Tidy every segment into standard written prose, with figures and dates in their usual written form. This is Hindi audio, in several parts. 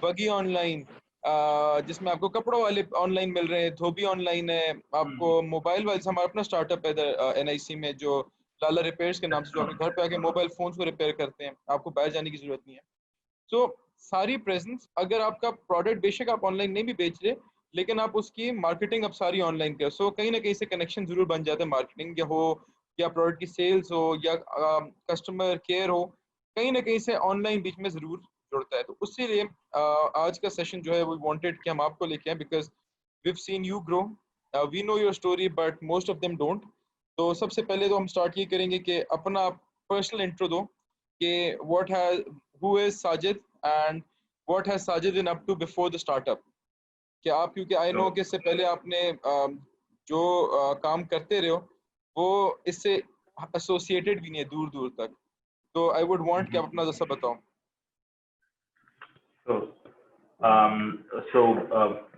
बगी ऑनलाइन, जिसमें आपको कपड़ों वाले ऑनलाइन मिल रहे हैं, धोबी ऑनलाइन है, आपको मोबाइल वाले, हमारा अपना स्टार्टअप है इधर एनआईसी में जो लाला रिपेयर्स के नाम से, जो आपके घर पे आके मोबाइल फोन्स को रिपेयर करते हैं, आपको बाहर जाने की जरूरत नहीं है। तो सारी प्रेजेंस, अगर आपका प्रोडक्ट बेशक आप ऑनलाइन नहीं भी बेच रहे, लेकिन आप उसकी मार्केटिंग अब सारी ऑनलाइन कर, सो कहीं ना कहीं से कनेक्शन जरूर बन जाता है, मार्केटिंग या हो या प्रोडक्ट की सेल्स हो या कस्टमर केयर हो, कहीं ना कहीं से ऑनलाइन बीच में जरूर जुड़ता है। तो उससे लिए आज का सेशन जो है वो वांटेड कि हम आपको लेके आए, because we've seen you grow, we know your story but most of them don't। तो सबसे पहले तो हम स्टार्ट ये करेंगे कि अपना पर्सनल इंट्रो दो कि who is Sajid and what has Sajid been up to before the startup। कि आप, क्योंकि आई नो कि इससे पहले आपने जो काम करते रहे हो वो इससे एसोसिएटेड भी नहीं है दूर दूर तक। तो आई वुड वांट कि आप अपना जैसा बताओ।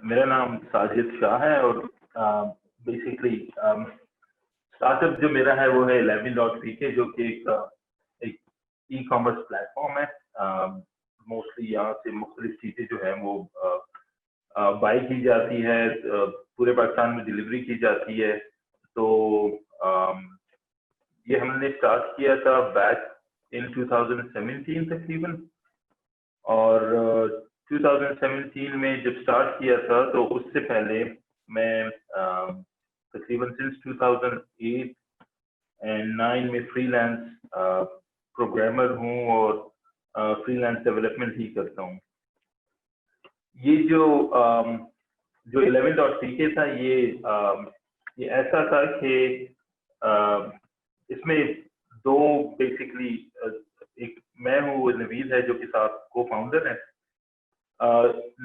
मेरा नाम साजिद शाह है और बेसिकली स्टार्टअप जो मेरा है वो है 11.pk, जो कि एक ई कॉमर्स प्लेटफॉर्म है। मोस्टली यहाँ से मुख्तलिफ चीज़ें जो है वो बाई की जाती है, पूरे पाकिस्तान में डिलीवरी की जाती है। तो ये हमने स्टार्ट किया था बैक इन 2017 तकरीबन, और 2017 में जब स्टार्ट किया था तो उससे पहले मैं तकरीबन सिंस 2008 एंड 9 में फ्रीलांस प्रोग्रामर हूँ और फ्रीलांस डेवलपमेंट ही करता हूँ। ये जो 11.pk था, ये ऐसा था कि इसमें दो बेसिकली, एक मैं हूँ, नवीद है जो कि साथ को फाउंडर है।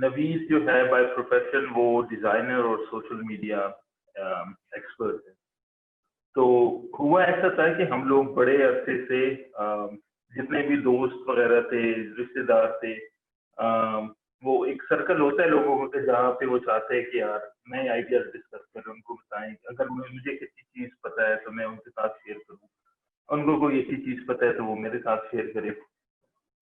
नवीद जो है बाय प्रोफेशन वो डिजाइनर और सोशल मीडिया एक्सपर्ट है। तो हुआ ऐसा था कि हम लोग बड़े अरसे से जितने भी दोस्त वगैरह थे, रिश्तेदार थे, वो एक सर्कल होता है लोगों का जहाँ पे वो चाहते हैं कि यार नए आइडियाज डिस्कस करें, उनको बताएं। अगर मुझे किसी चीज पता है तो मैं उनके साथ शेयर करूँ, उनको कोई ऐसी चीज पता है तो वो मेरे साथ शेयर करे।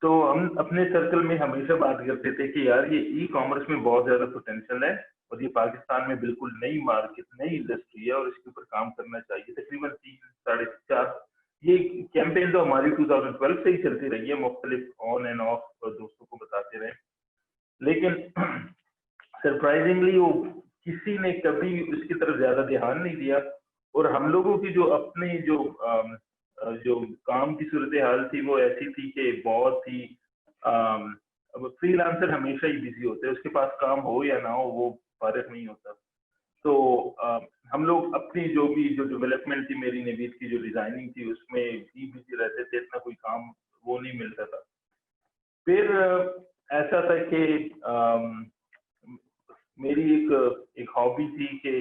तो हम अपने सर्कल में हमेशा बात करते थे कि यार ये ई कॉमर्स में बहुत ज्यादा पोटेंशियल है और ये पाकिस्तान में बिल्कुल नई मार्केट, नई इंडस्ट्री है और इसके ऊपर काम करना चाहिए। तकरीबन 3-4.5 ये कैंपेन तो हमारी 2012 से ही चलती रही है, मुख्तलिफ ऑन एंड ऑफ दोस्तों को बताते रहे, लेकिन सरप्राइजिंगली वो किसी ने कभी उसकी तरफ ज्यादा ध्यान नहीं दिया। और हम लोगों की जो अपनी जो काम की सूरत हाल थी वो ऐसी थी कि बहुत ही फ्रीलांसर हमेशा ही बिजी होते हैं, उसके पास काम हो या ना हो वो फर्क नहीं होता। तो हम लोग अपनी जो डेवलपमेंट थी, मेरी नवीद की जो डिजाइनिंग थी, उसमें भी बिजी रहते थे, इतना कोई काम वो नहीं मिलता था। फिर ऐसा था कि मेरी एक हॉबी थी कि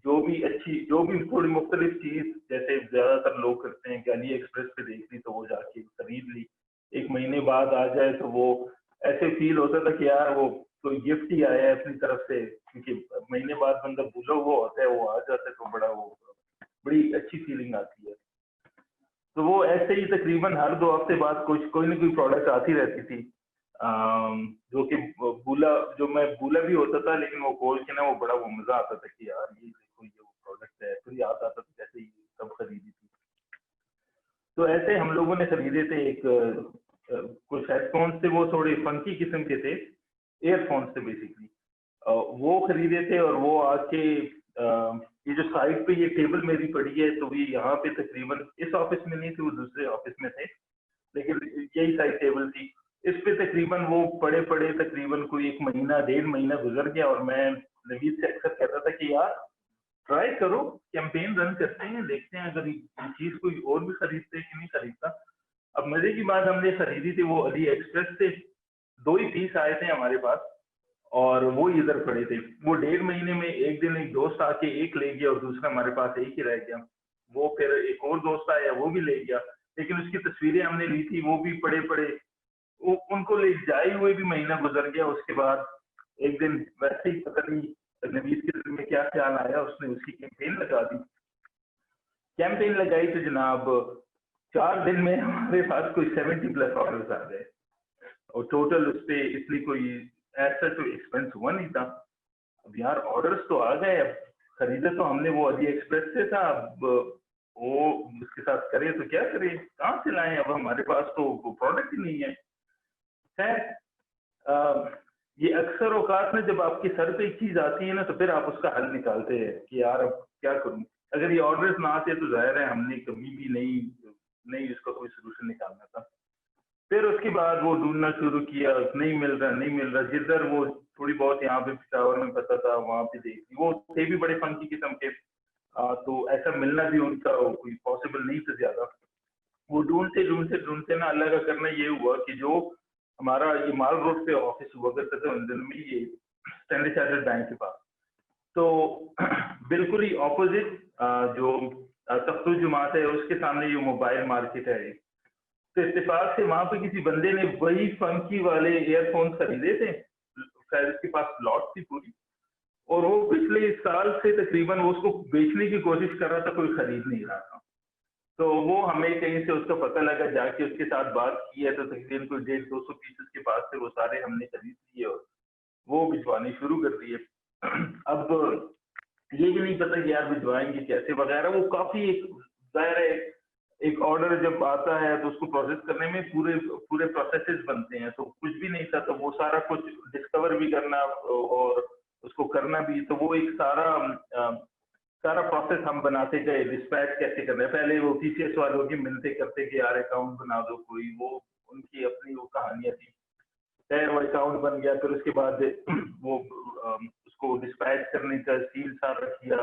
जो भी थोड़ी मुख्तलिफ चीज, जैसे ज्यादातर लोग करते हैं कि अली एक्सप्रेस पे देख ली तो वो जाके खरीद ली, एक महीने बाद आ जाए तो वो ऐसे फील होता था कि यार वो कोई गिफ्ट ही आया है अपनी तरफ से, क्योंकि महीने बाद बंदा भूला हुआ होता है, वो आ जाता है तो बड़ी अच्छी फीलिंग आती है। तो वो ऐसे ही तकरीबन हर 2 हफ्ते बाद कोई ना कोई प्रोडक्ट आती रहती थी, जो कि जो मैं भूला भी होता था, लेकिन वो खोल के ना वो बड़ा वो मजा आता था कि यार ये देखो ये वो प्रोडक्ट है, फिर याद आता था कैसे ये कब खरीदी थी। तो ऐसे हम लोगों ने खरीदे थे कुछ हेडफोन्स थे, वो थोड़े फंकी किस्म के थे, एयरफोन्स थे बेसिकली, वो खरीदे थे। और वो आके ये जो साइड पे ये टेबल मेरी पड़ी है, तो ये यहाँ पे तकरीबन इस ऑफिस में नहीं थी, वो दूसरे ऑफिस में थे, लेकिन यही साइड टेबल थी। इस पे तकरीबन वो पड़े तकरीबन कोई 1 महीना 1.5 महीना गुजर गया, और मैं नवीद से अक्सर कहता था कि यार ट्राई करो, कैंपेन रन करते हैं, देखते हैं अगर ये चीज कोई और भी खरीदते कि नहीं खरीदता। अब मजे की बात, हमने खरीदी थी वो अली एक्सप्रेस से, 2 ही पीस आए थे हमारे पास और वो इधर पड़े थे। वो 1.5 महीने में एक दिन एक दोस्त आके एक ले गया और दूसरा हमारे पास एक ही रह गया। वो फिर एक और दोस्त आया, वो भी ले गया, लेकिन उसकी तस्वीरें हमने ली थी, वो भी पड़े उनको ले जाए हुए भी महीना गुजर गया। उसके बाद एक दिन वैसे ही पता नहीं नवीद के दिल में क्या ख्याल आया, उसने उसकी कैंपेन लगा दी। कैंपेन लगाई तो जनाब 4 दिन में हमारे पास कोई 70+ ऑर्डर्स आ गए। और टोटल उस पे इसलिए कोई ऐसा तो एक्सपेंस हुआ नहीं था। अब यार ऑर्डर्स तो आ गए, अब खरीदा तो हमने वो अली एक्सप्रेस से था, अब वो उसके साथ करें तो क्या करें, कहाँ से लाएं, अब हमारे पास तो वो प्रोडक्ट ही नहीं है। खैर ये अक्सर औकात में जब आपके सर पे एक चीज आती है ना, तो फिर आप उसका हल निकालते हैं कि यार अब क्या करूं। अगर ये ऑर्डर्स ना आते तो जाहिर है हमने कभी भी नहीं नहीं उसका कोई सोल्यूशन निकालना था। फिर उसके बाद वो ढूंढना शुरू किया, नहीं मिल रहा नहीं मिल रहा, जिधर वो थोड़ी बहुत यहाँ पे पिशावर में पता था वहां पे देखी, वो थे भी बड़े फंकी किस्म के, तो ऐसा मिलना भी उनका कोई पॉसिबल नहीं था ज्यादा। वो ढूंढते ढूंढते ढूंढते ना अल्लाह का करना ये हुआ कि जो हमारा ये माल रोड पे ऑफिस हुआ करता था उन दिनों में, ये स्टैंडर्ड चार्टर्ड बैंक के पास, तो बिल्कुल ही ऑपोजिट जो तख्तुल जुमात है उसके सामने ये मोबाइल मार्केट है। तो इत्तेफाक से वहां पे किसी बंदे ने वही फंकी वाले ईयरफोन खरीदे थे, शायद उसके पास लॉट थी पूरी, और वो पिछले साल से तकरीबन वो उसको बेचने की कोशिश कर रहा था, कोई खरीद नहीं रहा था। तो वो हमें कहीं से उसका पता लगा, जाके उसके साथ बात की है, तो तकरीबन कोई 150-200 पीसेस के पास से वो सारे हमने खरीद लिए और वो भिजवाने शुरू कर दिए। अब ये भी नहीं पता कि यार भिजवाएंगे कैसे वगैरह, वो काफी एक जाहिर है एक ऑर्डर जब आता है तो उसको प्रोसेस करने में पूरे पूरे प्रोसेसेस बनते हैं, तो कुछ भी नहीं था, तो वो सारा कुछ डिस्कवर भी करना और उसको करना भी, तो वो एक सारा प्रोसेस हम बनाते गए, डिस्पैच कैसे करना है। पहले वो टीसीएस वालों की मिलते करते कि यार अकाउंट बना दो कोई, वो उनकी अपनी वो कहानियां थी। खैर वो अकाउंट बन गया, फिर उसके बाद वो उसको डिस्पैच करने का सील सारा किया,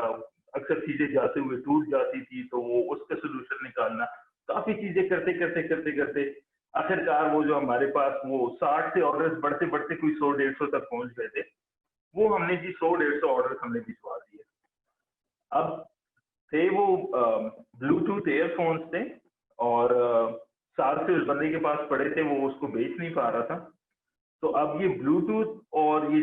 अक्सर चीजें जाते हुए टूट जाती थी, तो वो उसका सोल्यूशन निकालना, काफी चीजें करते करते करते करते आखिरकार वो जो हमारे पास वो 60 से ऑर्डर्स बढ़ते बढ़ते कोई 100-150 तक पहुंच गए थे। वो हमने जी 100-150 ऑर्डर्स हमने भिजवा दिए। अब थे वो ब्लूटूथ ईयरफोन्स थे, और साल से उस बंदे के पास पड़े थे, वो उसको बेच नहीं पा रहा था। तो अब ये ब्लूटूथ और ये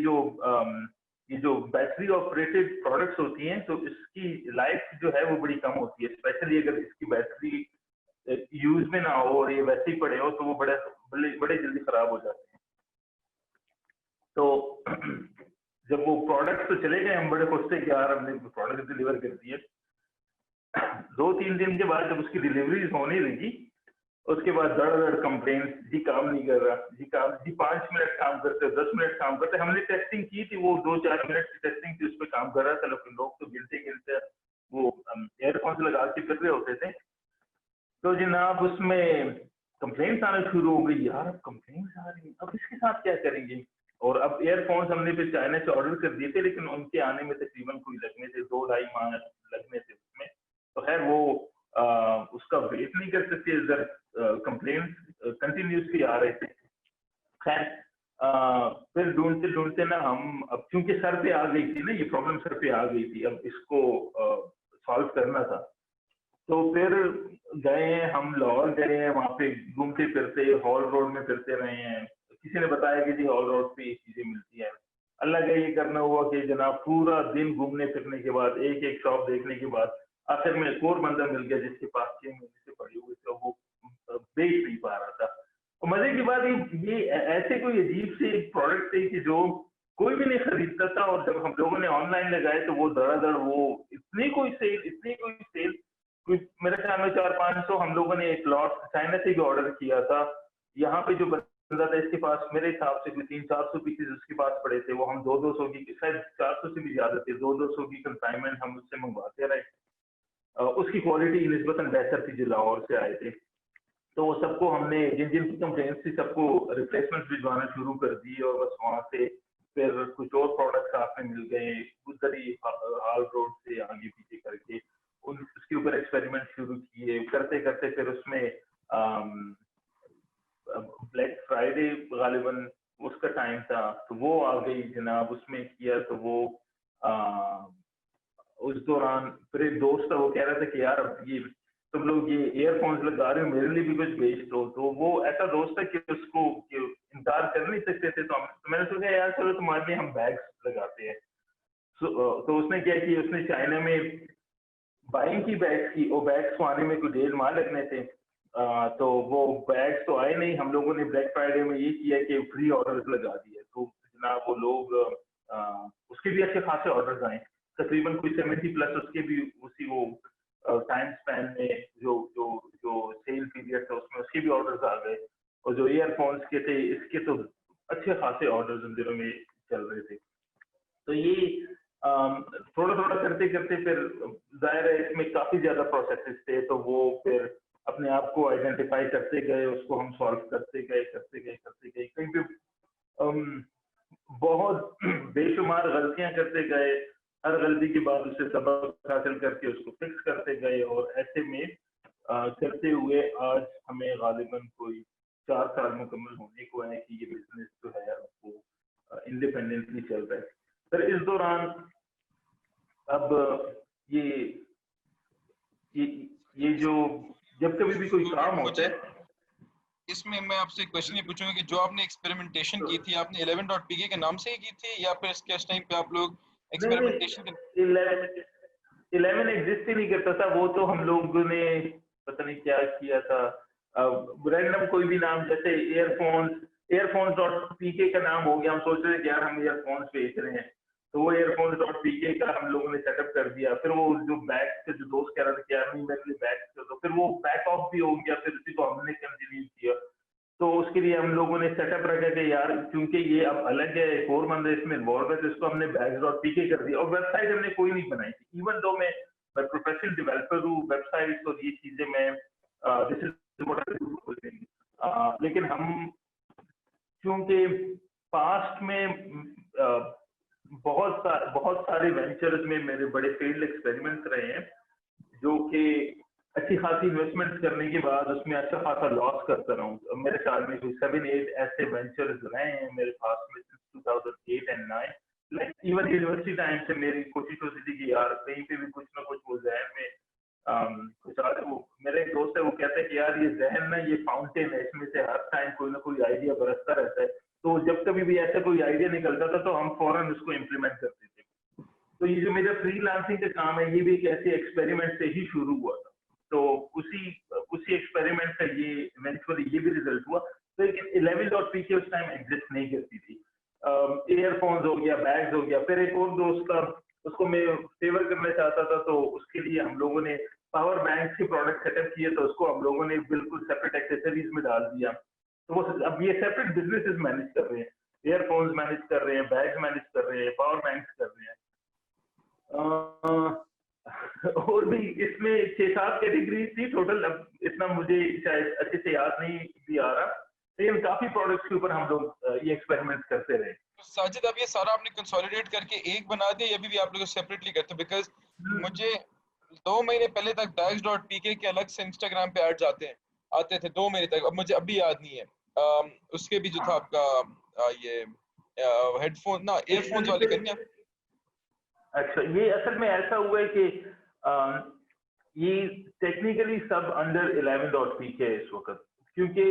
जो बैटरी ऑपरेटेड प्रोडक्ट्स होती हैं, तो इसकी लाइफ जो है वो बड़ी कम होती है, स्पेशली अगर इसकी बैटरी यूज में ना हो और ये वैसे ही पड़े हो, तो वो बड़े जल्दी खराब हो जाते हैं। तो जब वो प्रोडक्ट तो चले गए, हम बड़े खुश थे कि यार हमने प्रोडक्ट डिलीवर कर दिए। 2-3 दिन के बाद जब उसकी डिलीवरी होने लगी, उसके बाद धड़ कंप्लेंट, जी काम नहीं कर रहा, जी 5 मिनट काम करते, 10 मिनट काम करते। हमने टेस्टिंग की थी, वो 2-4 मिनट की टेस्टिंग थी, उस पर काम कर रहा था, लेकिन लोग तो गिनते गिनते वो एयरफोन्स लगा के फिर रहे होते थे। तो जनाब उसमें कंप्लेंट्स आना शुरू हो गई, यार अब कंप्लेंट्स आ रही, अब इसके साथ क्या करेंगे। और अब ईयरफोन्स हमने फिर चाइना से ऑर्डर कर दिए थे, लेकिन उनके आने में तकरीबन कोई लगने थे 2-2.5 माह लगने थे उसमें। तो खैर वो उसका वेट नहीं कर सकते, इधर कंप्लेंट्स कंटिन्यूसली आ रहे थे। खैर फिर ढूंढते ढूंढते ना हम, अब क्योंकि सर पे आ गई थी ना ये प्रॉब्लम, सर पे आ गई थी, अब इसको सॉल्व करना था। तो फिर गए हैं हम, लाहौर गए हैं, वहां पे घूमते फिरते हॉल रोड में फिरते रहे हैं। किसी ने बताया कि जी हॉल रोड पे ये चीजें मिलती हैं। अल्लाह का ये करना हुआ कि जनाब पूरा दिन घूमने फिरने के बाद, एक एक शॉप देखने के बाद, आखिर में एक और बंदा मिल गया जिसके पास 6 महीने से पड़ी हुई थी, वो बेच नहीं पा रहा था। तो मजे की बात ये ऐसे कोई अजीब से प्रोडक्ट थे कि जो कोई भी नहीं खरीदता था, और जब हम लोगों ने ऑनलाइन लगाए तो वो धड़ाधड़ वो इतनी कोई सेल, मेरे ख्याल में 400-500 हम लोगों ने एक लॉट चाइना से भी ऑर्डर किया था। यहाँ पे जो बंदा था इसके पास मेरे हिसाब से कोई 300-400 पीसेस उसके पास पड़े थे, वो हम 200-200 की, शायद 400 से भी ज्यादा थे, 200-200 की कंसाइनमेंट हम उससे मंगवाते रहे। उसकी क्वालिटी निस्बतन बेहतर थी जो लाहौर से आए थे। तो वो सबको हमने जिन जिन की कंप्लेंट थी सबको रिप्लेसमेंट भिजवाना शुरू कर दी, और बस वहां से फिर कुछ और प्रोडक्ट्स हाथ में मिल गए, उधर ही हाल रोड से आगे पीछे करके उसके ऊपर एक्सपेरिमेंट शुरू किए, करते करते फिर उसमें ब्लैक फ्राइडे गालिबन उसका टाइम था, तो वो आ गई जनाब, उसमें किया। तो वो उस दौरान फिर एक दोस्त था, वो कह रहा था कि यार अब ये तुम लोग ये ईयरफोन्स लगा रहे हो, मेरे लिए भी कुछ बेच दो। तो वो ऐसा दोस्त है कि उसको इनकार कर नहीं सकते थे, तो मैंने सोचा यार चलो तुम्हारे लिए हम बैग्स लगाते हैं। तो उसने क्या किया, उसने चाइना में बाइंग की बैग्स की, और बैग्स को आने में कोई 1.5 माह लगने थे। तो वो बैग्स तो आए नहीं। हम लोगों ने ब्लैक फ्राइडे में ये किया कि फ्री ऑर्डर्स लगा दिए, तो जनाब वो लोग उसके भी अच्छे खासे ऑर्डर्स आए, तकरीबन कोई 70 प्लस उसके भी उसी वो टाइम स्पैन में जो जो जो सेल पीरियड था उसमें उसके भी ऑर्डर्स आ गए। और जो ईयरफोन्स के थे इसके तो अच्छे खासे ऑर्डर्स उन दिनों में चल रहे थे। तो ये थोड़ा थोड़ा करते करते फिर जाहिर है इसमें काफी ज्यादा प्रोसेसेस थे, तो वो फिर अपने आप को आइडेंटिफाई करते गए, उसको हम सॉल्व करते गए करते गए करते गए, कहीं पे बहुत बेशुमार गलतियां करते गए, हर गलती के बाद उससे सबक हासिल करके उसको फिक्स करते गए, और ऐसे में करते हुए आज हमें गालिबन कोई 4 साल मुकम्मल होने को है कि ये बिजनेस जो है वो इंडिपेंडेंटली चल रहा है। फिर इस दौरान अब ये ये ये जो जब कभी भी कोई काम होता है, इसमें मैं आपसे क्वेश्चन ये पूछूंगा कि जो आपने एक्सपेरिमेंटेशन की थी आपने 11.pk के नाम से ही की थी या फिर इसके टाइम पे आप लोग नहीं एक्सपेरिमेंटेशन नहीं 11 एग्जिस्ट ही नहीं करता था, वो तो हम लोगों ने पता नहीं क्या किया था, रैंडम कोई भी नाम, जैसे एयरफोन्स डॉट पीके का नाम हो गया, हम सोच रहे थे यार हम ईयरफोन्स बेच रहे हैं, तो वो एयरफोन्स डॉट पीके का हम लोगों ने सेटअप कर दिया। फिर वो जो बैक के जो दोस्त कह रहा था कि यार नहीं मेरे लिए बैक कर दो, फिर वो बैक ऑफ भी हो गया, फिर उसी को हमने कंटिन्यू किया। तो उसके लिए हम लोगों ने सेटअप रखा कि यार क्योंकि ये अब अलग है, एक और बंदा इसमें इन्वॉल्व है, तो इसको हमने बैग्स डॉट पीके कर दिया, और वेबसाइट हमने कोई नहीं बनाई थी। इवन दो मैं प्रोफेशनल डेवलपर हूँ, वेबसाइट और ये चीजें मैं this is what I do, लेकिन हम क्योंकि पास्ट में बहुत सारे वेंचर्स में मेरे बड़े फील्ड एक्सपेरिमेंट्स रहे हैं, जो कि अच्छी खासी इन्वेस्टमेंट करने के बाद उसमें अच्छा खासा लॉस करता रहा हूँ। मेरे ख्याल में कोई 7-8 ऐसे वेंचर्स रहे हैं मेरे पास में 2008 and 9। Like even university time से मेरी कोशिश होती थी कि यार कहीं पे भी कुछ ना कुछ वो जहन में कुछ आ वो मेरे एक दोस्त है वो कहता है कि यार ये जहन ना ये फाउंटेन है, इसमें से हर टाइम कोई ना कोई आइडिया बरसता रहता है। तो जब कभी भी ऐसा कोई आइडिया निकलता था तो हम फौरन उसको इम्प्लीमेंट करते थे। तो ये जो मेरा फ्रीलांसिंग का काम है ये भी एक ऐसे एक्सपेरिमेंट से ही शुरू हुआ था। तो उसी उसी एक्सपेरिमेंट का ये इवेंचुअली ये भी रिजल्ट हुआ। तो एक 11.pk उस टाइम एग्जिस्ट नहीं करती थी। ईयरफोन्स हो गया, बैग्स हो गया, फिर एक और दोस्त था उसको मैं फेवर करना चाहता था, तो उसके लिए हम लोगों ने पावर बैंक के प्रोडक्ट सेटअप किए, तो उसको हम लोगों ने बिल्कुल सेपरेट एक्सेसरीज में डाल दिया। तो वो अब ये सेपरेट बिजनेसेस मैनेज कर रहे हैं, ईयरफोन्स मैनेज कर रहे हैं, बैग्स मैनेज कर रहे हैं, पावर बैंक्स कर रहे हैं। और भी इसमें 6-7 कैटेगरी थी टोटल, अब इतना मुझे शायद अच्छे से याद नहीं भी आ रहा, लेकिन काफी प्रोडक्ट्स के ऊपर हम लोग ये एक्सपेरिमेंट करते रहे। साजिद अब ये सारा आपने कंसोलिडेट करके एक बना दिया या भी आप लोग सेपरेटली करते? बिकॉज मुझे 2 महीने पहले तक bags.pk के अलग से इंस्टाग्राम पे एड्स आते थे 2 महीने तक, अब मुझे अभी याद नहीं है। उसके भी जो था आपका ये हेडफोन ना ईयरफोन्स वाले करने। अच्छा, ये असल में ऐसा हुआ है कि ये टेक्निकली सब अंडर 11.pk है इस वक्त, क्योंकि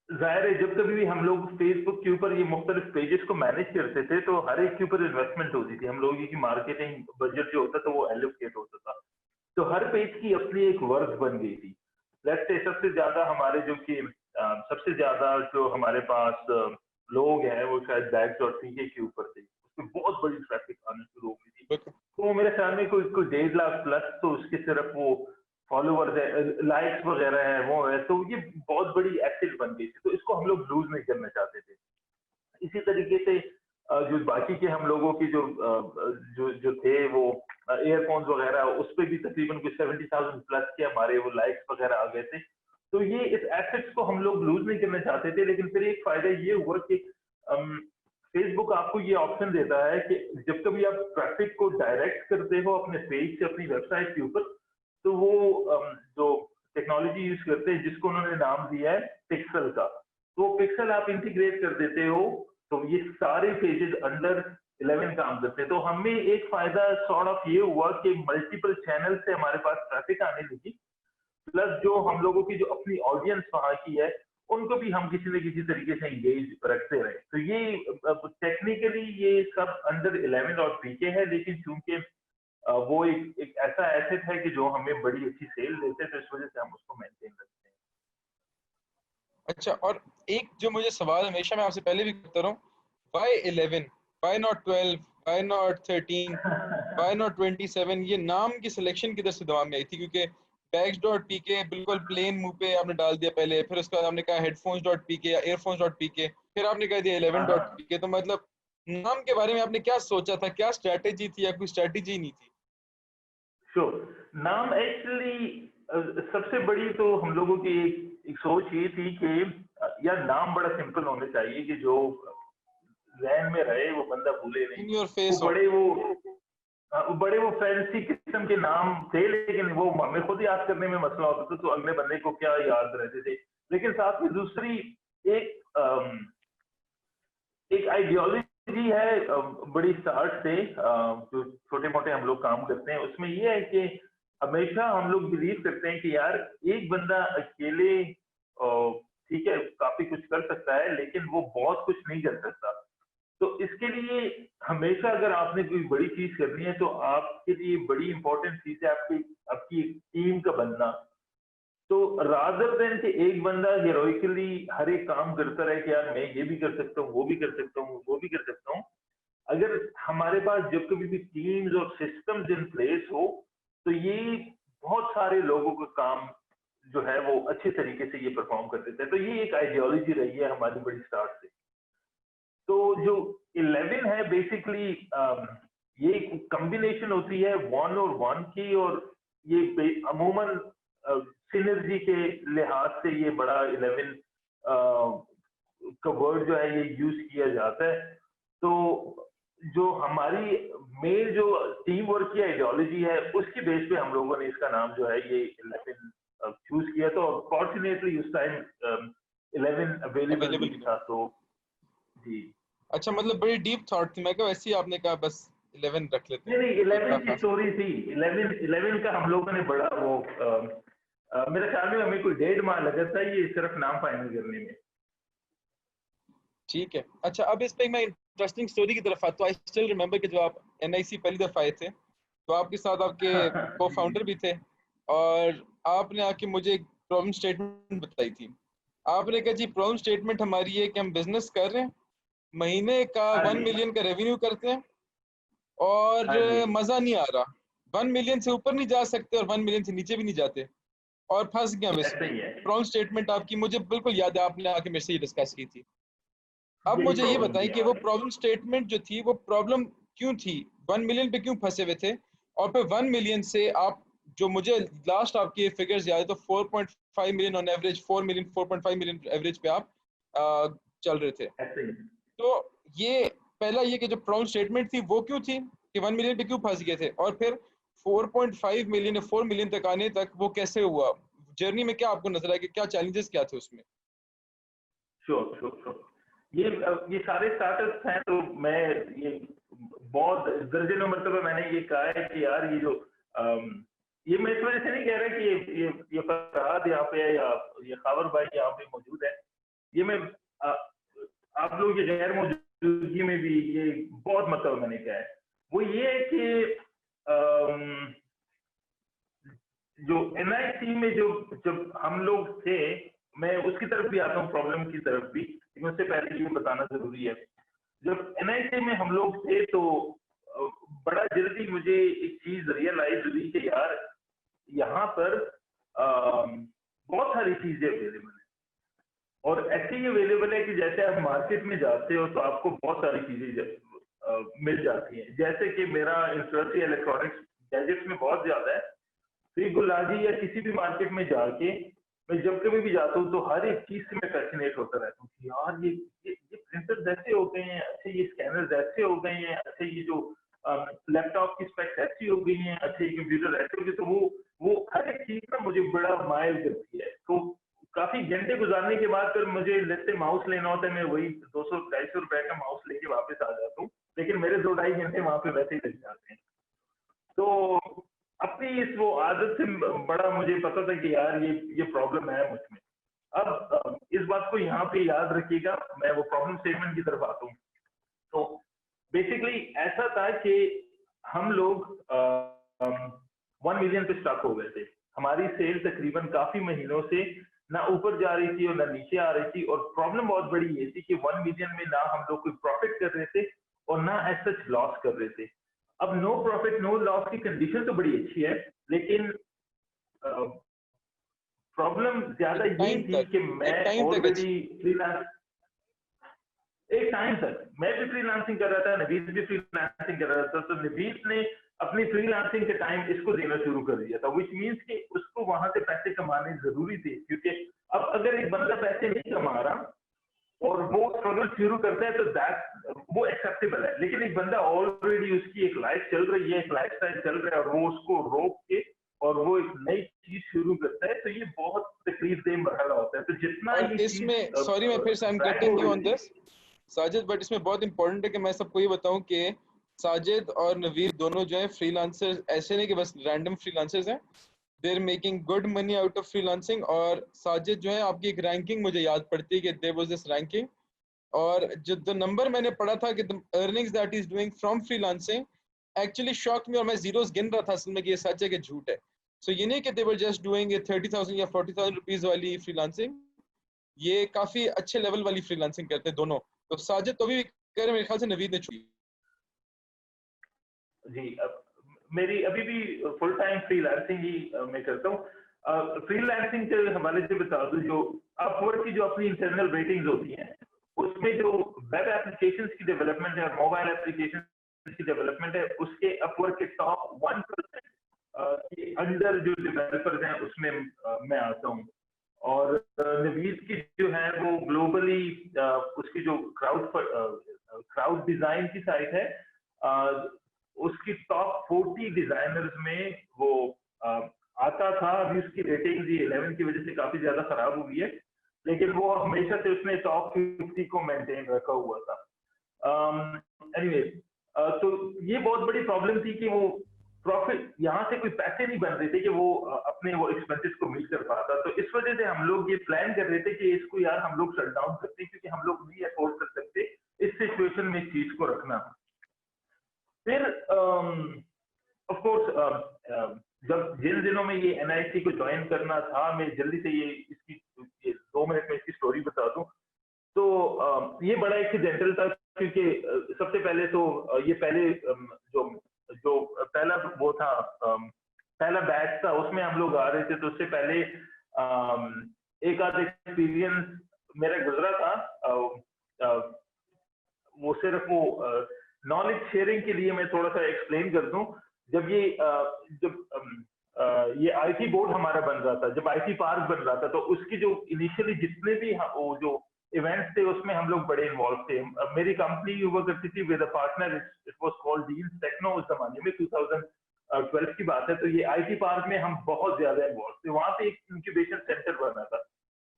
जाहिर है जब कभी भी हम लोग फेसबुक के ऊपर ये मुख्तलिफ पेजेस को मैनेज करते थे तो हर एक के ऊपर इन्वेस्टमेंट होती थी, हम लोगों की मार्केटिंग बजट जो होता था वो एलोकेट होता था, तो हर पेज की अपनी एक वर्थ बन गई थी। लेट्स से सबसे ज्यादा हमारे जो कि सबसे ज्यादा जो हमारे पास लोग हैं वो शायद बैग्स.pk के ऊपर थे, उसमें बहुत बड़ी ट्रैफिक आनी शुरू हो गई थी। तो मेरे ख्याल में कोई 1.5 लाख प्लस तो उसके सिर्फ वो फॉलोवर्स है, लाइक्स वगैरह है, वो है, तो ये बहुत बड़ी एसेट बन गई थी, तो इसको हम लोग लूज नहीं करना चाहते थे। इसी तरीके से जो बाकी के हम लोगों की जो थे वो ईयरफोन्स वगैरह उस पर भी तकरीबन कुछ 70,000 प्लस के हमारे वो लाइक्स वगैरह आ गए थे। तो ये इस एसेट्स को हम लोग लूज नहीं करना चाहते थे, लेकिन फिर एक फायदा ये हुआ कि फेसबुक आपको ये ऑप्शन देता है कि जब कभी आप ट्रैफिक को डायरेक्ट करते हो अपने पेज से अपनी वेबसाइट के ऊपर, तो वो जो टेक्नोलॉजी यूज करते हैं जिसको उन्होंने नाम दिया है पिक्सल का, तो पिक्सल आप इंटीग्रेट कर देते हो, तो ये सारे पेजेस अंडर 11 काम करते हैं। तो हमें एक फायदा सॉर्ट ऑफ ये हुआ कि मल्टीपल चैनल से हमारे पास ट्रैफिक आने लगी, प्लस जो हम लोगों की जो अपनी ऑडियंस वहां की है उनको भी हम किसी न किसी तरीके से एंगेज रखते रहे। तो ये टेक्निकली ये सब अंडर 11.pk है, लेकिन चूंकि वो एक ऐसा एसेट है कि जो हमें बड़ी अच्छी सेल देते हैं, तो इस वजह से हम उसको मेंटेन रखते हैं। अच्छा, और एक जो मुझे सवाल हमेशा मैं आपसे पहले भी करता रहा हूँ, why 11, why not 12, why not 13, why not 27? ये नाम की सिलेक्शन किधर से दिमाग में आई थी? क्योंकि बैग्स डॉट पी के बिल्कुल प्लेन मुंह पे आपने डाल दिया पहले, फिर उसके बाद आपने कहा हेडफोन्स डॉट पी के या एयरफोन्स डॉट पी के, फिर आपने कह दिया 11 हाँ डॉट हाँ, पी के। तो मतलब नाम के बारे में आपने क्या सोचा था? क्या स्ट्रेटेजी थी या कोई स्ट्रेटेजी नहीं थी? श्योर। नाम एक्चुअली सबसे बड़ी तो हम लोगों की एक सोच ये थी कि यार नाम बड़ा सिंपल होना चाहिए कि जो जहन में रहे, वो बंदा भूले नहीं। इन योर वो फेस हो। बड़े वो बड़े वो फैंसी किस्म के नाम थे, लेकिन वो हमें खुद याद करने में मसला होता था, तो अगले बंदे को क्या याद रहते थे। लेकिन साथ में दूसरी एक एक आइडियोलॉजी है बड़ी स्टार्ट से, जो छोटे मोटे हम लोग काम करते हैं, उसमें ये है कि हमेशा हम लोग बिलीव करते हैं कि यार एक बंदा अकेले ठीक है काफी कुछ कर सकता है, लेकिन वो बहुत कुछ नहीं कर सकता। तो इसके लिए हमेशा अगर आपने कोई बड़ी चीज करनी है, तो आपके लिए बड़ी इंपॉर्टेंट चीज है आपकी आपकी टीम का बनना। तो रादर देन कि एक बंदा हीरोइकली हर एक काम करता रहे कि यार मैं ये भी कर सकता हूँ, वो भी कर सकता हूँ, वो भी कर सकता हूँ, अगर हमारे पास जब कभी भी टीम्स और सिस्टम्स इन प्लेस हो, तो ये बहुत सारे लोगों का काम जो है वो अच्छे तरीके से ये परफॉर्म कर देते हैं। तो ये एक आइडियोलॉजी रही है हमारी बड़ी स्टार्ट से। तो जो 11 है बेसिकली ये कॉम्बिनेशन होती है वन और वन की, और ये अमूमन सिनर्जी के लिहाज से ये बड़ा 11 का वर्ड जो है ये यूज किया जाता है। तो जो हमारी मेन जो टीम वर्क की आइडियोलॉजी है, उसकी बेस पे हम लोगों ने इसका नाम जो है ये 11 चूज किया। तो फॉर्चुनेटली उस टाइम 11 अवेलेबल अवेलेबल भी भी नहीं। था, तो जी। अच्छा, मतलब बड़ी डीप थॉट थी। मैं कहा वैसे ही आपने कहा बस 11 रख लेते नहीं हैं, नहीं, कोई 11 बड़ा की खास नहीं। स्टोरी थी। 11 का हम लोगों ने बड़ा वो मेरे ख्याल में हमें कोई 1.5 माह लगा था ये सिर्फ नाम फाइनल करने में। ठीक है। अच्छा, अब इस पे मैं इंटरेस्टिंग स्टोरी की तरफ आता हूँ। आई स्टिल रिमेम्बर कि जब आप एनआईसी पहली दफा आए थे, तो आपके साथ आपके को जी जी। फाउंडर भी थे, और आपने आके मुझे एक प्रॉब्लम स्टेटमेंट बताई थी। आपने कहा जी प्रॉब्लम स्टेटमेंट हमारी है कि हम बिजनेस कर रहे हैं, महीने का हाँ 1 मिलियन जी। का रेवेन्यू करते हैं, और हाँ जी। मजा नहीं आ रहा। 1 मिलियन से ऊपर नहीं जा सकते और 1 मिलियन से नीचे भी नहीं जाते, और फंस गया हम ऐसा इसमें। ही है। प्रॉब्लम स्टेटमेंट आपकी मुझे बिल्कुल याद है, आपने आके मेरे से ये डिस्कस की थी। अब यही मुझे ये प्रॉब्लम बताएं थी कि वो हमारी। प्रॉब्लम स्टेटमेंट जो थी वो प्रॉब्लम क्यों थी, 1 मिलियन पे क्यों फंसे हुए थे? और फिर 1 मिलियन से आप, जो मुझे लास्ट आपके फिगर्स याद है, तो 4.5 million on average, 4 million, 4.5 million average पे आप चल रहे थे। ऐसा ही। तो ये पहला ये कि जो प्रॉब्लम स्टेटमेंट थी वो क्यों थी, कि 1 मिलियन पे क्यों फंस गए थे, और फिर 4.5 मिलियन या 4 मिलियन तक आने तक वो कैसे हुआ? जर्नी में क्या आपको नजर आया कि क्या चैलेंजेस क्या थे उसमें? Sure sure sure. ये सारे स्टार्टअप्स हैं, तो मैं ये बहुत दर्जनों मरतबा मैंने ये कहा है कि यार ये जो ये मैं इस वजह से नहीं कह रहा कि ये फरहाद यहाँ पे है या ये खावर भाई यहाँ पे मौजूद है। ये मैं अ, आप लोगों की गैर मौजूदगी में भी ये बहुत मतलब मैंने कहा है। वो ये है कि अम, जो एनआईसी में जो जब हम लोग थे, मैं उसकी तरफ भी आता हूँ, प्रॉब्लम की तरफ भी, लेकिन उससे पहले ये बताना जरूरी है। जब एनआईसी में हम लोग थे, तो अ, बड़ा जल्दी मुझे एक चीज रियलाइज हुई कि यार यहाँ पर बहुत सारी चीजें अवेलेबल है, और ऐसे ही अवेलेबल है कि जैसे आप मार्केट में जाते हो तो आपको बहुत सारी चीजें मिल जाती हैं। जैसे कि मेरा इंटरेस्ट इलेक्ट्रॉनिक्स गैजेट्स में बहुत ज्यादा है, तो ये गुलाजी या किसी भी मार्केट में जाके मैं जब कभी भी जाता हूँ, तो हर एक चीज से मैं फैसिनेट होता रहता हूँ कि यार ये प्रिंटर्स ऐसे हो गए हैं, अच्छे ये स्कैनर्स ऐसे हो गए हैं, अच्छे ये जो लैपटॉप की स्पेक्स ऐसी हो गई हैं, अच्छे ये कंप्यूटर ऐसे हो गए। तो वो हर एक चीज ना मुझे बड़ा मायल करती है। तो काफी घंटे गुजारने के बाद फिर मुझे जैसे माउस लेना होता है, मैं वही 200-250 रुपए का माउस लेके वापस आ जाता हूँ, लेकिन मेरे 2-2.5 घंटे वहां पे वैसे ही लग जाते हैं। तो अपनी इस वो आदत से बड़ा मुझे पता था कि यार ये प्रॉब्लम है मुझ में। अब इस बात को यहाँ पे याद रखिएगा, मैं वो प्रॉब्लम स्टेटमेंट की तरफ आता हूँ। तो बेसिकली ऐसा था कि हम लोग 1 मिलियन पे स्टक हो गए थे। हमारी सेल तकरीबन काफी महीनों से ना ऊपर जा रही थी और ना नीचे आ रही थी, और प्रॉब्लम बहुत बड़ी ये थी कि 1 मिलियन में ना हम लोग कोई प्रॉफिट कर रहे थे और ना एज सच लॉस कर रहे थे। अब नो प्रॉफिट नो लॉस की कंडीशन तो बड़ी अच्छी है, लेकिन प्रॉब्लम ज्यादा एक ये टाइम थी तक कि मैं एक टाइम तक ऑलरेडी फ्रीलांस, एक टाइम तक मैं भी फ्रीलांसिंग कर रहा था, नवीद भी फ्रीलांसिंग कर रहा था, तो नवीद ने अपनी फ्रीलांसिंग के टाइम इसको देना शुरू कर दिया था, विच मींस कि उसको वहां से पैसे कमाने जरूरी थे, क्योंकि अब अगर एक बंदा पैसे नहीं कमा रहा और वो स्ट्रगल शुरू करता है तो दैट वो एक्सेप्टेबल है। लेकिन एक बंदा ऑलरेडी उसकी एक लाइफ चल रही है, एक लाइफ स्टाइल चल रहा है, और वो उसको रोक के और वो एक नई चीज शुरू करता है, तो ये बहुत तकलीफ देह मरहला होता है। तो जितना और ये चीज इसमें सॉरी मैं फिर से आई एम ड्रैग हो कटिंग यू रही ऑन थी। दिस साजिद, बट इसमें बहुत इंपॉर्टेंट है कि मैं सबको ये बताऊं कि साजिद और नवीर दोनों जो है फ्रीलांसर्स ऐसे नहीं कि बस रैंडम फ्रीलांसर्स हैं, they are making good money out of freelancing. और साजिद जो है आपकी एक रैंकिंग मुझे याद पड़ती है कि देयर वाज दिस रैंकिंग, और जो नंबर मैंने पढ़ा था कि the earnings that is doing from freelancing actually shock me, और मैं जीरोस गिन रहा था असल में कि ये सच है कि झूठ है। सो ये नहीं कि दे वर जस्ट डूइंग 30,000 या 40,000 रुपीज वाली फ्रीलांसिंग, ये काफी अच्छे लेवल वाली फ्रीलांसिंग करते हैं दोनों। तो साजिद तो भी कह रहे मेरे ख्याल से नवीद ने छुई। जी, अब मेरी अभी भी फुल टाइम फ्रीलांसिंग ही मैं करता हूँ। फ्रीलांसिंग के हवाले से बता दूं, जो अपवर्क की जो अपनी इंटरनल रेटिंग्स होती हैं, उसमें जो वेब एप्लीकेशंस की डेवलपमेंट है और मोबाइल एप्लीकेशन की डेवलपमेंट है, उसके अपवर्क के टॉप 1% के अंडर जो डेवलपर्स हैं उसमें मैं आता हूँ। और नवीद की जो है वो ग्लोबली उसकी जो क्राउड डिजाइन की साइट है, उसकी टॉप 40 डिजाइनर्स में वो आता था। अभी उसकी रेटिंग 11 की वजह से काफी ज्यादा खराब हुई है, लेकिन वो हमेशा से उसने टॉप 50 को मेंटेन रखा हुआ था। एनीवे, तो ये बहुत बड़ी प्रॉब्लम थी कि वो प्रॉफिट यहाँ से कोई पैसे नहीं बन रहे थे कि वो अपने वो एक्सपेंसेस को मीट कर पाता। तो इस वजह से हम लोग ये प्लान कर रहे थे कि इसको यार हम लोग शट डाउन करते हैं, क्योंकि हम लोग नहीं अफोर्ड कर सकते इस सिचुएशन में इस चीज को रखना। फिर ऑफ कोर्स जब जिन दिनों में ये एनआईसी को ज्वाइन करना था, मैं जल्दी से ये 2 मिनट में इसकी स्टोरी बता दूं। तो ये बड़ा एक्सीडेंटल था, क्योंकि सबसे पहले तो ये पहले जो जो पहला वो था, पहला बैच था, उसमें हम लोग आ रहे थे। तो उससे पहले एक आध एक्सपीरियंस मेरा गुजरा था। वो सिर्फ वो नॉलेज शेयरिंग के लिए मैं थोड़ा सा एक्सप्लेन कर दूं। जब ये आईटी बोर्ड हमारा बन रहा था, जब आईटी पार्क बन रहा था, तो उसकी जो इनिशियली जितने भी वो जो इवेंट्स थे उसमें हम लोग बड़े इन्वॉल्व थे। मेरी कंपनी हुआ करती थी with a partner, it was called Deans Techno. उस जमाने में 2012 की बात है। तो ये आईटी पार्क में हम बहुत ज्यादा इन्वॉल्व थे। वहां पे एक इंक्यूबेशन सेंटर बना था।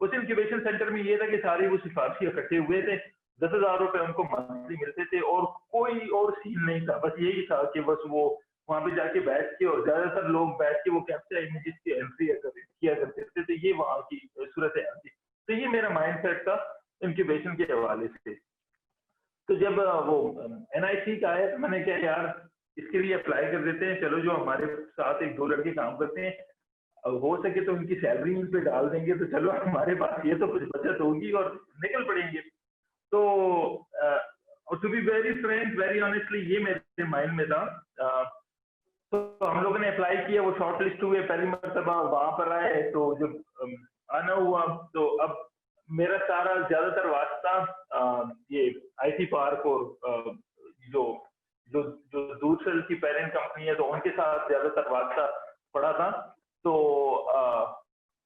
उस इंक्यूबेशन सेंटर में ये था कि सारे वो सिफारशी इकट्ठे हुए थे, 10,000 रुपए उनको मंथली मिलते थे, और कोई और सीन नहीं था। बस यही था कि बस वो वहां पे जाके बैठ के, और ज्यादातर लोग बैठ के वो कैप्चा इमेजेस की एंट्री किया करते थे। तो ये वहां की सूरत है थी। तो ये मेरा माइंड सेट था इंक्यूबेशन के हवाले से। तो जब वो एनआईसी का आया, तो मैंने कहा यार इसके लिए अप्लाई कर देते हैं, चलो जो हमारे साथ एक दो लड़के काम करते हैं, हो सके तो उनकी सैलरी इन पे डाल देंगे, तो चलो हमारे पास ये तो कुछ बचत होगी और निकल पड़ेंगे। तो to be very frank, very honestly, ये मेरे माइंड में था। तो हम लोगों ने अप्लाई किया, वो शॉर्ट लिस्ट हुए, पहली मरतबा वहां पर आए। तो जब आना हुआ, तो अब मेरा सारा ज्यादातर वास्ता ये आईटी पार्क और जो जो जो दूरसेल की पेरेंट कंपनी है, तो उनके साथ ज्यादातर वास्ता पड़ा था। तो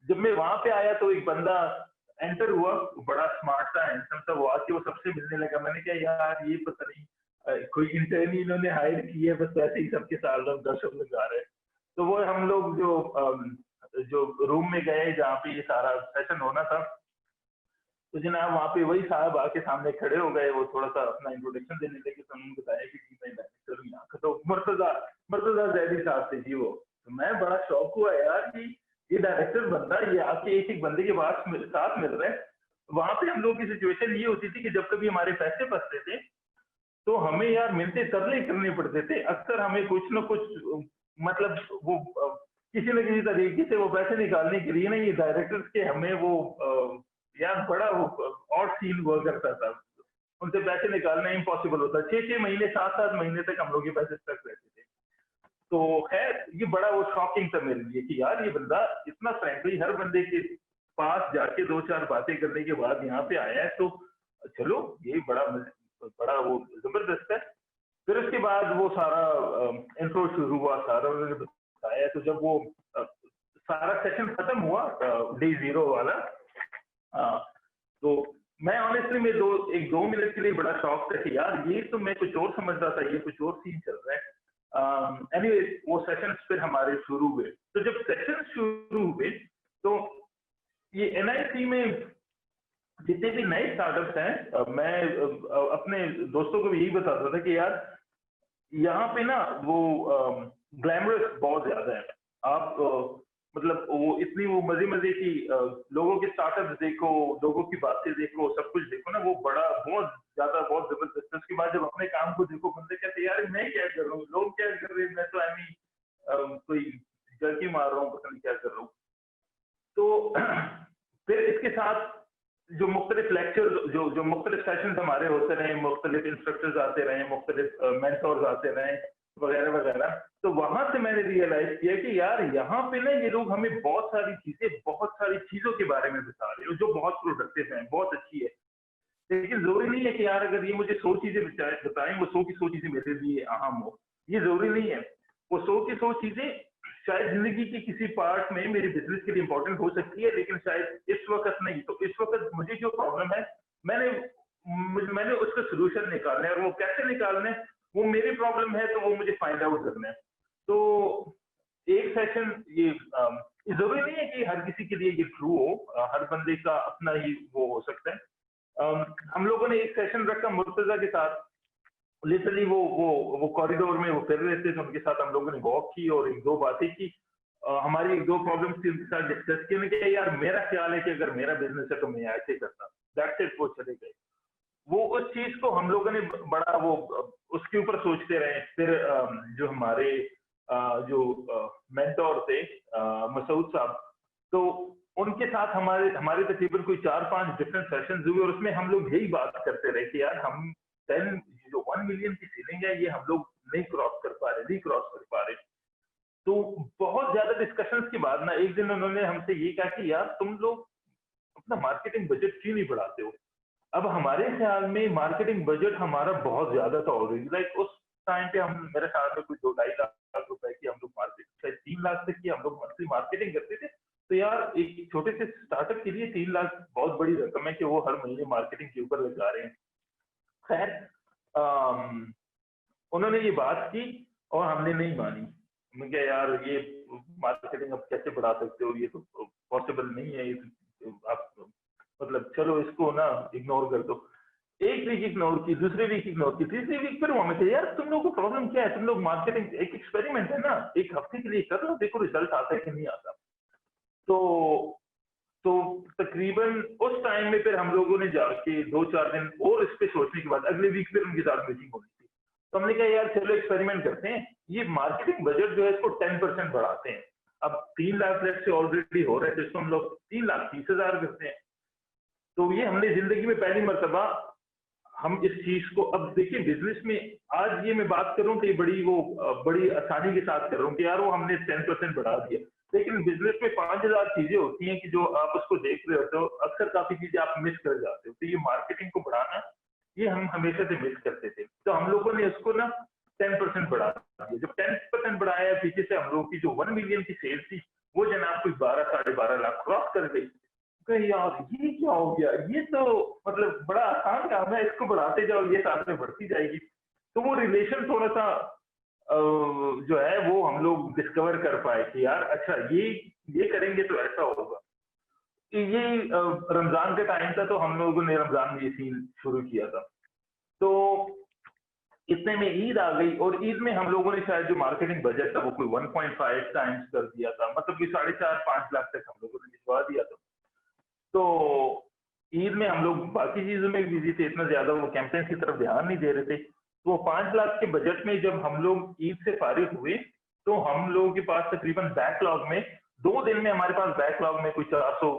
जब मैं वहां पे आया तो एक बंदा एंटर हुआ, बड़ा स्मार्ट था, हैंडसम था। वो आके वो सबसे मिलने लगा। मैंने कहा यार ये पता नहीं कोई इंटर्न ही इन्होंने हायर की है, बस वैसे ही सबके साथ लोग दर्शक लगा रहे हैं। तो वो हम लोग जो रूम में गए जहाँ पे ये सारा सेशन होना था, तो जनाब वहाँ पे वही साहब आके सामने खड़े हो गए। वो थोड़ा सा अपना इंट्रोडक्शन देने लगे। तो उन्होंने बताया कि जी मैं डायरेक्टर हूँ यहाँ का। तो मुर्तजा जैदी साहब थे जी वो। तो मैं बड़ा शौक हुआ यार कि ये डायरेक्टर बंदा, ये आपके एक एक बंदे के साथ मिल रहा है। वहां पे हम लोग की सिचुएशन ये होती थी कि जब कभी हमारे पैसे फंसते थे, तो हमें यार मिलते तरले करने पड़ते थे, अक्सर हमें कुछ ना कुछ मतलब वो किसी न किसी तरीके से वो पैसे निकालने के लिए ना ये डायरेक्टर्स के हमें वो यार बड़ा वो ऑड सीन हुआ करता था। उनसे पैसे निकालना इम्पॉसिबल होता, 6-6 महीने 7-7 महीने तक हम लोग के पैसे स्टक रहते थे। तो खैर ये बड़ा वो शॉकिंग था मेरे लिए कि यार ये बंदा इतना फ्रैंकली हर बंदे के पास जाके 2-4 बातें करने के बाद यहाँ पे आया है, तो चलो ये बड़ा वो जबरदस्त है। फिर उसके बाद वो सारा इंट्रो शुरू हुआ, सारा उन्होंने बताया, तो जब वो सारा सेशन खत्म हुआ डे 0 वाला, तो मैं ऑनेस्टली में 1-2 मिनट के लिए बड़ा शॉक था कि यार ये तो मैं कुछ और समझ रहा था, ये कुछ और सीन चल रहा है। एनीवे वो सेशंस फिर हमारे शुरू हुए। तो जब सेशन शुरू हुए तो ये एनआईसी में जितने भी नए स्टार्टअप्स हैं, मैं अपने दोस्तों को भी यही बताता था कि यार यहाँ पे ना वो ग्लैमरस बहुत ज्यादा है। आप मतलब वो इतनी वो मजे मजे की लोगों के स्टार्टअप्स देखो, लोगों की बातें देखो, सब कुछ देखो ना, वो बड़ा बहुत ज्यादा बहुत जबरदस्त है। उसके बाद जब अपने काम को देखो, बंदे कहते यार मैं क्या कर रहा हूँ, लोग क्या कर रहे हैं, मैं तो कोई जर्की मार रहा हूँ, पता नहीं क्या कर रहा हूँ। तो फिर इसके साथ जो मुख्तलिफ लेक्चर जो मुख्तलिफ सेशन हमारे होते रहे, मुख्तलिफ इंस्ट्रक्टर्स आते रहे, मुख्तलिफ मेंटोर्स आते रहे वगैरह वगैरह, तो वहां से मैंने रियलाइज किया कि यार यहाँ पे ना ये लोग हमें बहुत सारी चीजों के बारे में बता रहे हो जो बहुत प्रोडक्टिव है, बहुत अच्छी है। लेकिन जरूरी नहीं है कि यार अगर ये मुझे 100 चीजें बताएं, वो 100 की 100 चीजें मेरे लिए अहम हो, ये जरूरी नहीं है। वो 100 की 100 चीजें शायद जिंदगी के किसी पार्ट में मेरे बिजनेस के लिए इंपॉर्टेंट हो सकती है, लेकिन शायद इस वक्त नहीं। तो इस वक्त मुझे जो प्रॉब्लम है, मैंने उसका सोल्यूशन निकालना है, और वो कैसे निकालना है, वो मेरी प्रॉब्लम है, तो वो मुझे फाइंड आउट करना है। तो एक सेशन ये जरूरी नहीं है कि हर किसी के लिए ये ट्रू हो, हर बंदे का अपना ही वो हो सकता है। हम लोगों ने एक सेशन रखा मुर्तजा के साथ। लिटरली वो कॉरिडोर में वो फिर रहे थे, तो उनके साथ हम लोगों ने वॉक की और 1-2 बातें की। हमारी 1-2 प्रॉब्लम्स थी, उनके साथ डिस्कस की। उन्होंने कहा यार मेरा ख्याल है कि अगर मेरा बिजनेस है तो मैं ऐसे करता, दैट्स इट। वो चले गए। वो उस चीज को हम लोगों ने बड़ा वो उसके ऊपर सोचते रहे। फिर जो हमारे जो मेंटोर थे मसूद साहब, तो उनके साथ हमारे तकरीबन कोई 4-5 डिफरेंट सेशंस हुए, और उसमें हम लोग यही बात करते रहे कि यार हम 10 जो 1 मिलियन की सीलिंग है, ये हम लोग नहीं क्रॉस कर पा रहे। तो बहुत ज्यादा डिस्कशंस के बाद ना एक दिन उन्होंने हमसे ये कहा कि यार तुम लोग अपना मार्केटिंग बजट क्यों नहीं बढ़ाते हो। अब हमारे ख्याल में मार्केटिंग बजट हमारा बहुत ज्यादा था ऑलरेडी। लाइक उस टाइम पे हम मेरे ख्याल में कुछ 2-2.5 लाख रुपए की हम लोग मार्केट, शायद 3 लाख तक की हम लोग मंथली मार्केटिंग करते थे। तो यार एक छोटे से स्टार्टअप के लिए 3 लाख बहुत बड़ी रकम है कि वो हर महीने मार्केटिंग के ऊपर लगा रहे हैं। खैर उन्होंने ये बात की और हमने नहीं मानी। मैं क्या यार ये मार्केटिंग अब कैसे बढ़ा सकते हो, ये तो पॉसिबल नहीं है, ये आप मतलब चलो इसको ना इग्नोर कर दो। एक वीक इग्नोर की, दूसरे वीक इग्नोर की, तीसरे वीक फिर हमें थे यार तुम लोगों को प्रॉब्लम क्या है, तुम लोग मार्केटिंग एक एक्सपेरिमेंट है ना, एक हफ्ते के लिए कर लो, देखो रिजल्ट आता है कि नहीं आता। तो तो तकरीबन उस टाइम में फिर हम लोगों ने जाके 2-4 दिन और इस पे सोचने के बाद अगले वीक फिर उनके साथ मीटिंग होनी थी। तो हमने कहा यार चलो एक्सपेरिमेंट करते हैं, ये मार्केटिंग बजट जो है इसको 10% बढ़ाते हैं। अब 3 लाख से ऑलरेडी हो रहे थे, इसको हम लोग 3,30,000 करते हैं। तो ये हमने जिंदगी में पहली मर्तबा हम इस चीज को, अब देखिए बिजनेस में आज ये मैं बात कर रहा हूँ कि बड़ी आसानी के साथ कर रहा हूँ कि यार वो हमने 10% बढ़ा दिया, लेकिन बिजनेस में 5,000 चीजें होती हैं कि जो आप उसको देख रहे होते हो, अक्सर काफी चीजें आप मिस कर जाते हो। तो ये मार्केटिंग को बढ़ाना, ये हम हमेशा से मिस करते थे। तो हम लोगों ने इसको ना 10% बढ़ा दिया। जब 10% बढ़ाया, पीछे से हम लोग की जो 1 मिलियन की सेल थी वो जनाब कोई 12-12.5 लाख क्रॉस कर गई। यार ये क्या हो गया, ये तो मतलब बड़ा आसान काम है, इसको बढ़ाते जाओ, ये साथ में बढ़ती जाएगी। तो वो रिलेशन थोड़ा सा जो है वो हम लोग डिस्कवर कर पाए कि यार अच्छा ये करेंगे तो ऐसा होगा। ये रमजान का टाइम था, तो हम लोगों ने रमजान में ये सीन शुरू किया था। तो इतने में ईद आ गई, और ईद में हम लोगों ने शायद जो मार्केटिंग बजट था वो कोई 1.5 टाइम्स कर दिया था, मतलब कि 4.5-5 लाख तक हम लोगों ने भिजवा दिया था। तो ईद में हम लोग बाकी चीजों में बिजी थे, इतना ज्यादा वो कैंपेन की तरफ ध्यान नहीं दे रहे थे। तो 5 लाख के बजट में जब हम लोग ईद से फारिग हुए, तो हम लोगों के पास तकरीबन बैकलॉग में 2 दिन में हमारे पास बैकलॉग में कुछ 400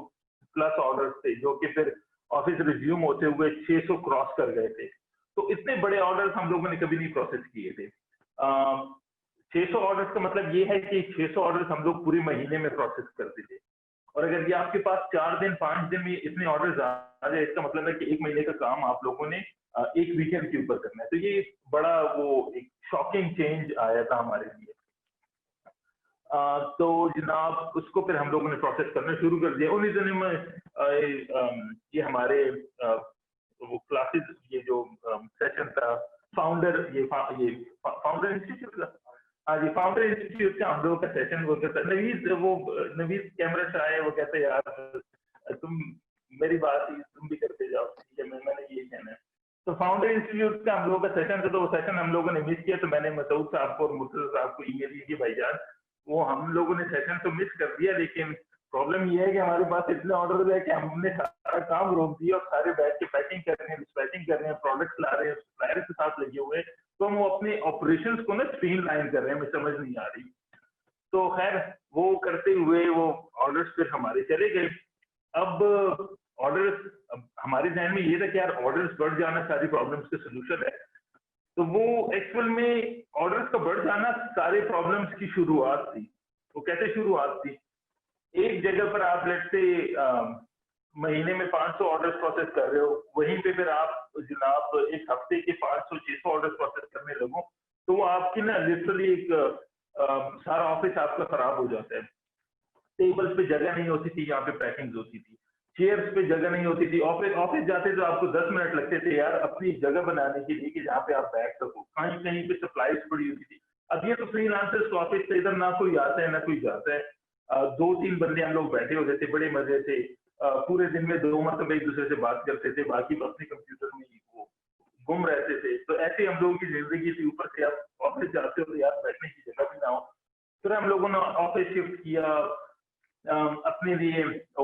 प्लस ऑर्डर्स थे, जो कि फिर ऑफिस रिज्यूम होते हुए 600 क्रॉस कर गए थे। तो इतने बड़े ऑर्डर्स हम लोगों ने कभी नहीं प्रोसेस किए थे। 600 ऑर्डर्स का मतलब ये है कि 600 ऑर्डर्स हम लोग पूरे महीने में प्रोसेस करते थे। और अगर ये आपके पास 4 दिन 5 दिन में इतने ऑर्डर्स आ जाए, इसका मतलब है कि 1 महीने का काम आप लोगों ने एक वीकेंड के ऊपर करना है। तो ये बड़ा वो एक शॉकिंग चेंज आया था हमारे लिए। तो जनाब उसको फिर हम लोगों ने प्रोसेस करना शुरू कर दिया। उन्हीं दिनों में ये हमारे वो क्लासेस, ये जो सेशन था फाउंडर, ये फाउंडर इंस्टीट्यूट का, हाँ जी, फाउंडर इंस्टीट्यूट का हम लोगों का सेशन वो करता नवीद कैमरा शाह है, वो कहते यार तुम मेरी बात ही तुम भी करते जाओ, ठीक है, मैंने ये कहना है। तो फाउंडर इंस्टीट्यूट का हम लोगों का सेशन था, तो वो सेशन हम लोगों ने मिस किया। तो मैंने मसूद साहब को और मुर्तजा साहब को ईमेल की कि भाईजान वो हम लोगों ने सेशन तो मिस कर दिया, लेकिन प्रॉब्लम ये है कि हमारे पास इतने ऑर्डर है कि हमने सारा काम रोक दिया और सारे बैठ के पैकिंग कर रहे हैं, डिस्पैचिंग कर रहे हैं, प्रोडक्ट्स ला रहे हैं, सप्लायर के साथ लगे हुए, तो हम वो अपने ऑपरेशंस को ना स्ट्रीमलाइन कर रहे हैं, हमें समझ नहीं आ रही। तो खैर वो करते हुए वो ऑर्डर्स फिर हमारे चले गए। अब ऑर्डर्स, अब हमारे ध्यान में ये था कि यार ऑर्डर्स बढ़ जाना सारी प्रॉब्लम्स का सोल्यूशन है। तो वो एक्चुअल में ऑर्डर्स का बढ़ जाना सारे प्रॉब्लम्स की शुरुआत थी। वो कैसे शुरुआत थी? एक जगह पर आप लेट से महीने में 500 ऑर्डर्स प्रोसेस कर रहे हो, वहीं पे फिर आप जनाब एक हफ्ते के 500-600 ऑर्डर्स प्रोसेस करने लगो, तो वो आपकी ना लिटरली एक सारा ऑफिस आपका खराब हो जाता है। टेबल्स पे जगह नहीं होती थी, यहाँ पे पैकिंग होती थी, चेयर्स पे जगह नहीं होती थी। ऑफिस ऑफिस जाते तो आपको 10 मिनट लगते थे यार अपनी जगह बनाने के लिए कि जहाँ पे आप बैठ सको। कहीं कहीं पे सप्लाईज पड़ी होती थी। अब ये तो फ्रीलांसर्स ऑफिस से इधर ना कोई आता है ना कोई जाता है। 2-3 बंदे हम लोग बैठे होते थे, बड़े मजे से पूरे दिन में 2 मरतबा एक दूसरे से बात करते थे, बाकी अपने कंप्यूटर में ही वो गुम रहते थे। तो ऐसे हम लोगों की जिंदगी थी। ऊपर से आप ऑफिस जाते हो तो यार बैठने की जगह भी ना हो। फिर हम लोगों ने ऑफिस शिफ्ट किया अपने लिए। तो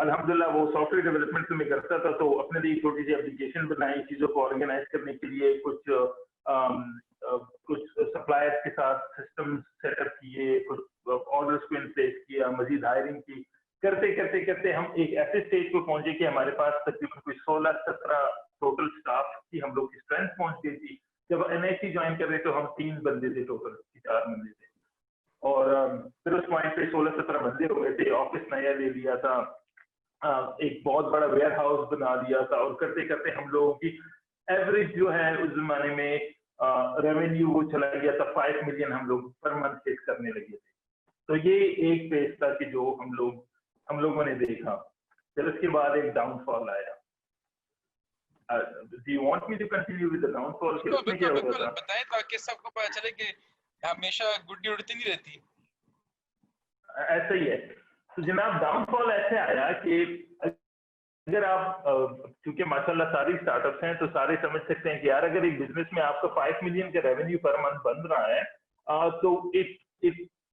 अल्हम्दुलिल्लाह वो सॉफ्टवेयर डेवलपमेंट में करता था, तो अपने लिए छोटी सी एप्लीकेशन बनाई चीजों को ऑर्गेनाइज करने के लिए। कुछ सप्लायर्स के साथ सिस्टम सेटअप किए, कुछ ऑर्डर्स को इन प्लेस किया, मजीद हायरिंग की। करते करते करते हम एक ऐसे स्टेज पर पहुंचे कि हमारे पास तकरीबन कोई 16-17 टोटल स्टाफ की हम लोग की स्ट्रेंथ पहुंच गई थी। जब एनआईसी ज्वाइन कर रहे तो हम 3 बंदे थे टोटल, 4 बंदे थे। और फिर उस पॉइंट पे 16-17 बंदे हो गए थे। ऑफिस नया ले लिया था, एक बहुत बड़ा वेयर हाउस बना दिया था, और करते करते हम लोगों की एवरेज जो है उस जमाने में रेवेन्यू वो चला गया था 5 मिलियन हम लोग पर मंथ हिट करने लगे थे। तो ये एक पेज था कि जो हम लोगों ने देखा। फिर उसके बाद एक डाउनफॉल आया। Do you want me to continue with the downfall? उसमें क्या हुआ था? बताएं ताकि सबको पता चले कि हमेशा गुड्डी उड़ती नहीं रहती। ऐसा ही है। तो जनाब डाउनफॉल ऐसे आया कि अगर आप क्योंकि माशाल्लाह सारी स्टार्टअप्स हैं तो सारे समझ सकते हैं कि यार अगर एक बिजनेस में आपका 5 मिलियन का रेवेन्यू पर मंथ बन रहा है, तो it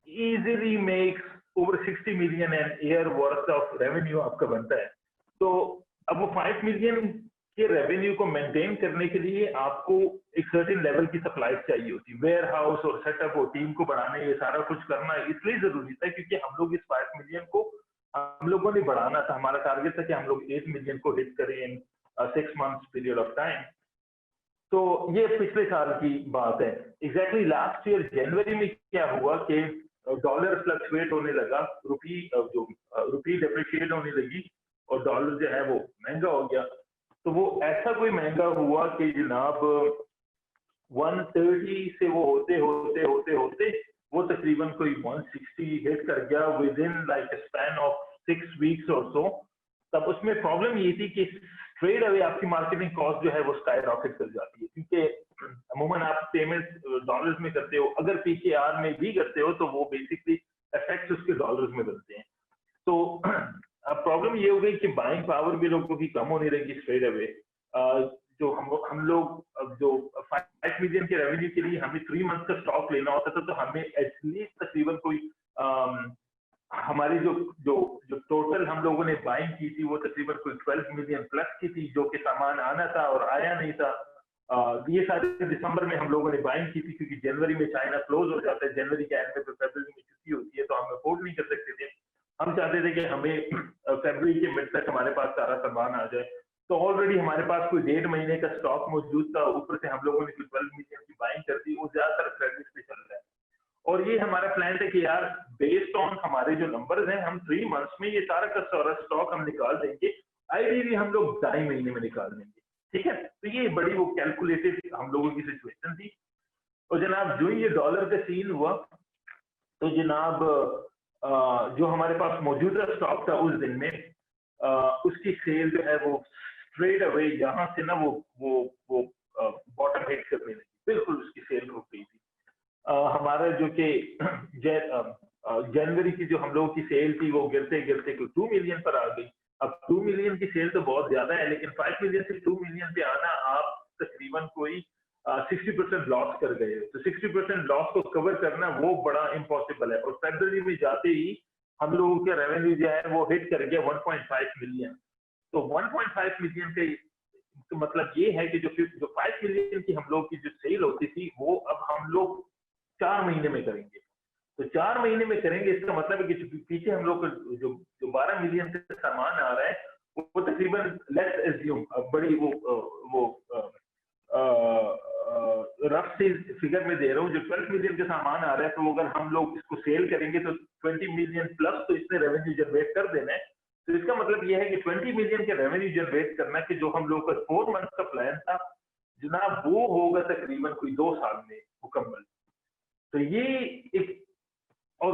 easily makes over 60 million an year worth of revenue आपका बनता है। तो अब वो 5 मिलियन के रेवेन्यू को मेंटेन करने के लिए आपको एक सर्टेन लेवल की सप्लाई चाहिए होती है। वेयर हाउस और सेटअप और टीम को बढ़ाना, ये सारा कुछ करना इसलिए जरूरी था क्योंकि हम लोग इस 5 मिलियन को हम लोगों ने बढ़ाना था। हमारा टारगेट था कि हम लोग 8 मिलियन को हिट करें इन 6 मंथ्स पीरियड ऑफ टाइम। तो ये पिछले साल की बात है। एग्जैक्टली लास्ट ईयर जनवरी में क्या हुआ कि डॉलर फ्लक्चुएट होने लगा, रुपी डेप्रिशिएट होने लगी और डॉलर जो है वो महंगा हो गया। तो वो ऐसा कोई महंगा हुआ कि जनाब 130 से वो होते होते होते होते वो तकरीबन कोई 160 हिट कर गया with in like span of 6 weeks और सो। तब उसमें प्रॉब्लम ये थी कि स्ट्रेट अवे आपकी मार्केटिंग कॉस्ट जो है वो स्काई रॉकेट कर जाती है, क्योंकि अमूमन आप पेमेंट डॉलर्स में करते हो, अगर पीकेआर में भी करते हो तो वो बेसिकली इफेक्ट्स उसके डॉलर्स में बनते हैं। तो अब प्रॉब्लम ये हो गई कि बाइंग पावर भी लोगों की कम होने लगी स्ट्रेट अवे। जो हम लोग जो 5 मिलियन के रेवेन्यू के लिए हमें 3 मंथ का स्टॉक लेना होता था, तो हमें एटलीस्ट तकरीबन कोई हमारी जो टोटल हम लोगों ने बाइंग की थी वो तकरीबन कोई 12 मिलियन प्लस की थी, जो कि सामान आना था और आया नहीं था। ये सारे दिसंबर में हम लोगों ने बाइंग की थी, क्योंकि जनवरी में चाइना क्लोज हो जाता है, जनवरी के एंड में तो फरवरी में छुट्टी होती है, तो हम अफोर्ड नहीं कर सकते थे। हम चाहते थे कि हमें फरवरी के मिड तक हमारे पास सारा सामान आ जाए। तो ऑलरेडी हमारे पास कोई 1.5 महीने का स्टॉक मौजूद था, ऊपर से हम लोगों ने 12 मिलियन की बाइंग कर दी, वो ज्यादातर क्रेडिट पे चल रहा है। और ये हमारा प्लान था कि यार बेस्ड ऑन हमारे जो नंबर्स हैं, हम 3 मंथ्स में ये सारा का सारा स्टॉक हम निकाल देंगे, आइडियली हम लोग 2.5 महीने में निकाल देंगे, ठीक है। तो ये बड़ी वो कैलकुलेटेड हम लोगों की सिचुएशन थी। और जनाब जो ये डॉलर का सीन हुआ, तो जनाब जो हमारे पास मौजूदा स्टॉक था उस दिन में, उसकी सेल जो है वो स्ट्रेट अवे यहाँ से ना वो बॉटम हिट करने लगी, बिल्कुल उसकी सेल रुक गई थी। हमारा जो कि जनवरी की जो हम लोगों की सेल थी वो गिरते गिरते 2 मिलियन पर आ गई। अब 2 मिलियन की सेल तो बहुत ज्यादा है, लेकिन 5 मिलियन से 2 मिलियन पे आना, आप तकरीबन कोई 60% लॉस कर गए। तो 60% लॉस को कवर करना वो बड़ा इम्पॉसिबल है। और फरवरी में जाते ही हम लोगों के रेवेन्यू जो है वो हिट कर गया 1.5 मिलियन। तो 1.5 मिलियन के तो मतलब ये है कि जो 5 मिलियन की हम लोग की जो सेल होती थी, वो अब हम लोग 4 महीने में करेंगे। तो 4 महीने में करेंगे, इसका मतलब है कि पीछे हम लोग जो जो 12 मिलियन का सामान आ रहा है, वो तकरीबन लेट्स एज्यूम बड़ी वो रफ से फिगर में दे रहा हूँ, जो 12 मिलियन का सामान आ रहा है, तो अगर हम लोग इसको सेल करेंगे तो 20 मिलियन प्लस तो इसने रेवेन्यू जनरेट कर देना है। तो इसका मतलब यह है कि 20 मिलियन के रेवेन्यू जनरेट करना, कि जो हम लोग का 4 मंथ का प्लान था जनाब, वो होगा तकरीबन कोई 2 साल में मुकम्मल। तो ये एक और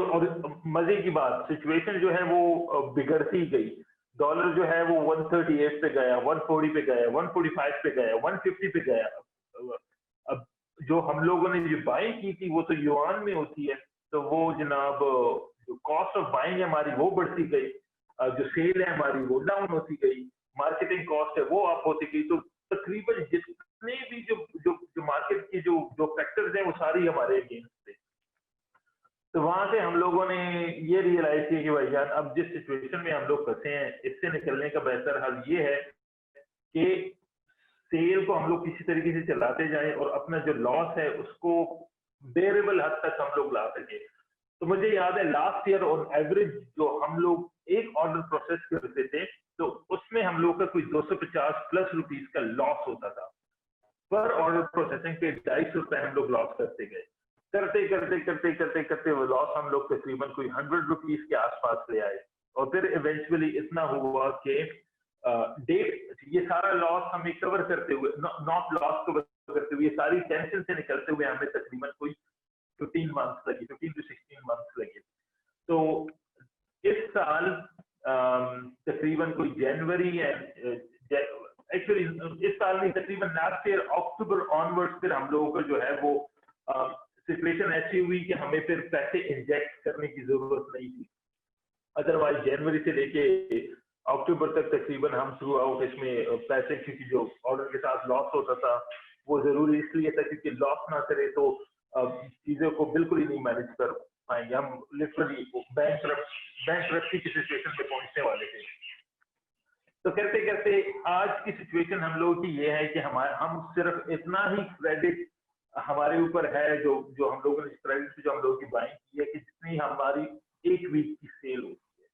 मजे की बात, सिचुएशन जो है वो बिगड़ती गई। डॉलर जो है वो 138 पे गया, 140 पे गया, 145 पे गया, 150 पे गया। अब जो हम लोगों ने जो बाइंग की थी वो तो युआन में होती है, तो वो जनाब जो कॉस्ट ऑफ बाइंग है हमारी वो बढ़ती गई, जो सेल है हमारी वो डाउन होती गई, मार्केटिंग कॉस्ट है वो अप होती गई। तो तकरीबन जितने भी जो मार्केट की जो फैक्टर्स हैं वो सारी हमारे अगेंस्ट थे। तो वहां से हम लोगों ने ये रियलाइज किया कि भाई यार, अब जिस सिचुएशन में हम लोग फंसे हैं, इससे निकलने का बेहतर हल ये है कि सेल को हम लोग किसी तरीके से चलाते जाएं और अपना जो लॉस है उसको बेरेबल हद तक हम लोग ला सके। तो मुझे याद है लास्ट ईयर ऑन एवरेज जो हम लोग एक ऑर्डर प्रोसेस करते थे, तो उसमें हम लोग का कोई 250 प्लस रुपीज का लॉस होता था। पर ऑर्डर प्रोसेसिंग के 250 रुपए हम लोग लॉस करते गए, करते करते करते करते करते वो लॉस हम लोग तकरीबन कोई 100 रुपीज के आसपास ले आए। और फिर इवेंचुअली इतना हुआ कि डेट ये सारा लॉस हमें कवर करते हुए, नॉट लॉस कवर करते हुए, सारी टेंशन से निकलते हुए हमें तकरीबन कोई 15 मंथ्स लगी, 15 to 16 मंथ्स लगे। तो इस साल तकरीबन कोई जनवरी एक्चुअली इस साल नहीं, तकरीबन लास्ट ईयर अक्टूबर ऑनवर्ड्स फिर हम लोगों को जो है वो सिचुएशन ऐसी हुई कि हमें फिर पैसे इंजेक्ट करने की जरूरत नहीं थी। अदरवाइज जनवरी से लेके अक्टूबर तक तकरीबन हम थ्रू आउट इसमें पैसे, क्योंकि जो ऑर्डर के साथ लॉस होता था वो जरूरी इसलिए था क्योंकि लॉस ना करे तो चीजों को बिल्कुल ही नहीं मैनेज कर पाएंगे, हम लिटरली बैंकरप्सी की सिचुएशन पे पहुंचने वाले थे। तो करते करते आज की सिचुएशन हम लोगों की ये है कि हम सिर्फ इतना ही क्रेडिट हमारे ऊपर है, जो हम लोगों ने क्रेडिट से जो हम लोगों की बाइंग की है, कि जितनी हमारी एक वीक की सेल होती है,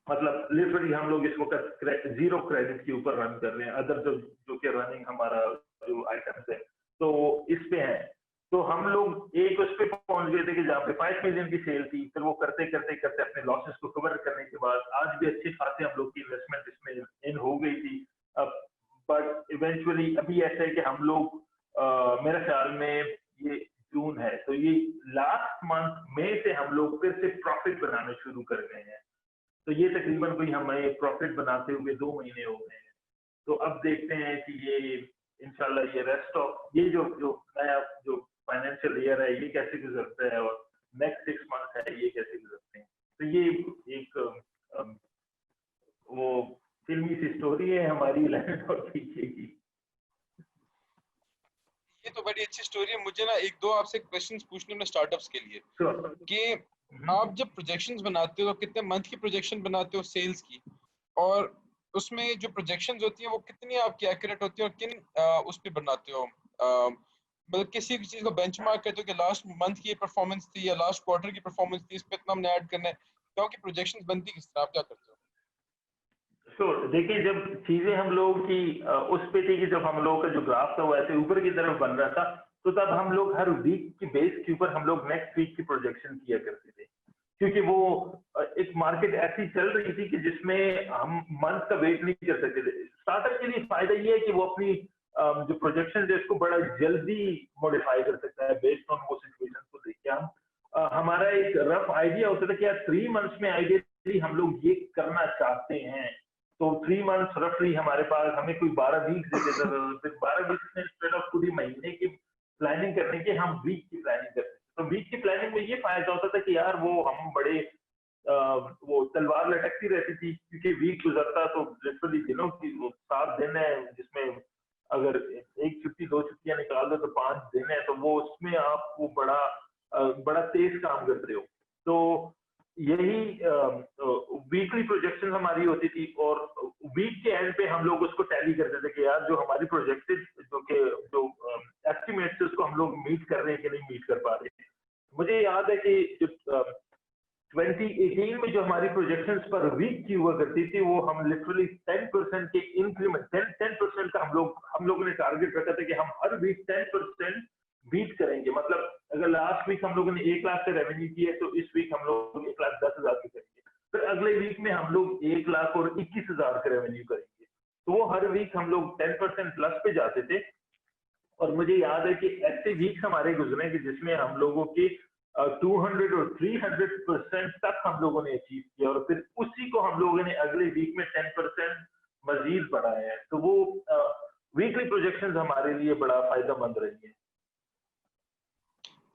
मतलब लिटरली हम लोग इस वक्त 0 क्रेडिट के ऊपर रन कर रहे हैं। अदर जो कि रनिंग हमारा जो आइटम्स है तो इस पे है। तो हम लोग एक उस पे पहुंच गए थे कि जहाँ पे 5 मिलियन की सेल थी, फिर वो करते करते करते अपने लॉसेस को कवर करने के बाद आज भी अच्छे खासे हम लोग की इन्वेस्टमेंट इसमें इन हो गई थी। बट इवेंचुअली अभी ऐसा है कि हम लोग मेरे ख्याल में ये जून है, तो ये लास्ट मंथ मई से हम लोग फिर से प्रॉफिट बनाना शुरू कर गए हैं। तो ये तकरीबन कोई हमें प्रॉफिट बनाते हुए 2 महीने हो गए हैं। तो अब देखते हैं कि ये इंशाल्लाह ये रेस्ट ऑफ ये जो नया जो फाइनेंशियल ईयर है ये कैसे गुजरता है, और नेक्स्ट 6 मंथ है ये कैसे गुजरते हैं। तो ये एक वो फिल्मी सी स्टोरी है हमारी लैंड और पीछे की। ये तो बड़ी अच्छी स्टोरी है। मुझे ना एक दो आपसे क्वेश्चंस पूछने में स्टार्टअप्स के लिए कि आप जब प्रोजेक्शंस बनाते हो तो कितने मंथ की प्रोजेक्शन बनाते हो सेल्स की, और उसमें जो प्रोजेक्शंस होती हैं वो कितनी आपकी एक्यूरेट होती है और किन उस पे बनाते हो? मतलब किसी भी चीज़ को बेंचमार्क करते हो कि लास्ट मंथ की परफॉर्मेंस थी या लास्ट क्वार्टर की परफॉर्मेंस थी, इस पे इतना हमने ऐड करना है, क्योंकि प्रोजेक्शंस बनती किस तरह, आप क्या करते हो? देखिए, जब चीजें हम लोगों की उस पे थी कि जब हम लोगों का जो ग्राफ था वो ऐसे ऊपर की तरफ बन रहा था, तो तब हम लोग हर वीक की बेस के ऊपर हम लोग नेक्स्ट वीक की प्रोजेक्शन किया करते थे, क्योंकि वो एक मार्केट ऐसी चल रही थी कि जिसमें हम मंथ का वेट नहीं कर सकते थे। स्टार्टअप के लिए फायदा ये है कि वो अपनी जो प्रोजेक्शन है उसको बड़ा जल्दी मॉडिफाई कर सकता है बेस्ड ऑन वो सिचुएशन को देख के। हम हमारा एक रफ आइडिया होता था कि यार 3 मंथ्स में आइडियली हम लोग ये करना चाहते हैं, तो 3 मंथ्स रफली हमारे पास, हमें कोई 12 वीक दे देता था, तो फिर 12 वीक में इंस्टेड ऑफ पूरी महीने की प्लानिंग करने के हम वीक की प्लानिंग करते थे। तो वीक की प्लानिंग में ये फायदा होता था कि यार वो हम बड़े वो तलवार लटकती रहती थी, क्योंकि वीक गुजरता तो लिटरली दिनों की, वो 7 दिन है जिसमें अगर एक छुट्टी 2 छुट्टियां निकाल दो तो 5 दिन है, तो वो उसमें आप वो बड़ा तेज काम कर रहे हो। तो यही वीकली प्रोजेक्शन हमारी होती थी, और वीक के एंड पे हम लोग उसको टैली करते थे कि यार जो हमारी प्रोजेक्टेड जो एस्टिमेट्स है उसको हम लोग मीट कर रहे हैं कि नहीं मीट कर पा रहे हैं। मुझे याद है कि जो 2018 में जो हमारी प्रोजेक्शंस पर वीक की हुआ करती थी, वो हम लिटरली 10% के इंक्रीमेंट 10% का हम लोगों ने टारगेट रखा था कि हम हर वीक 10% बीट करेंगे। मतलब अगर लास्ट वीक हम लोगों ने 1 लाख का रेवेन्यू किया है, तो इस वीक हम लोग 1,10,000 की करेंगे, फिर अगले वीक में हम लोग 1,21,000 का रेवेन्यू करेंगे। तो वो हर वीक हम लोग 10% प्लस पे जाते थे। और मुझे याद है कि ऐसे वीक्स हमारे गुजरे कि जिसमें हम लोगों के 200 और 300% तक हम लोगों ने अचीव किया, और फिर उसी को हम लोगों ने अगले वीक में 10% मजीद बढ़ाया है। तो वो वीकली प्रोजेक्शंस हमारे लिए बड़ा फायदेमंद रही है।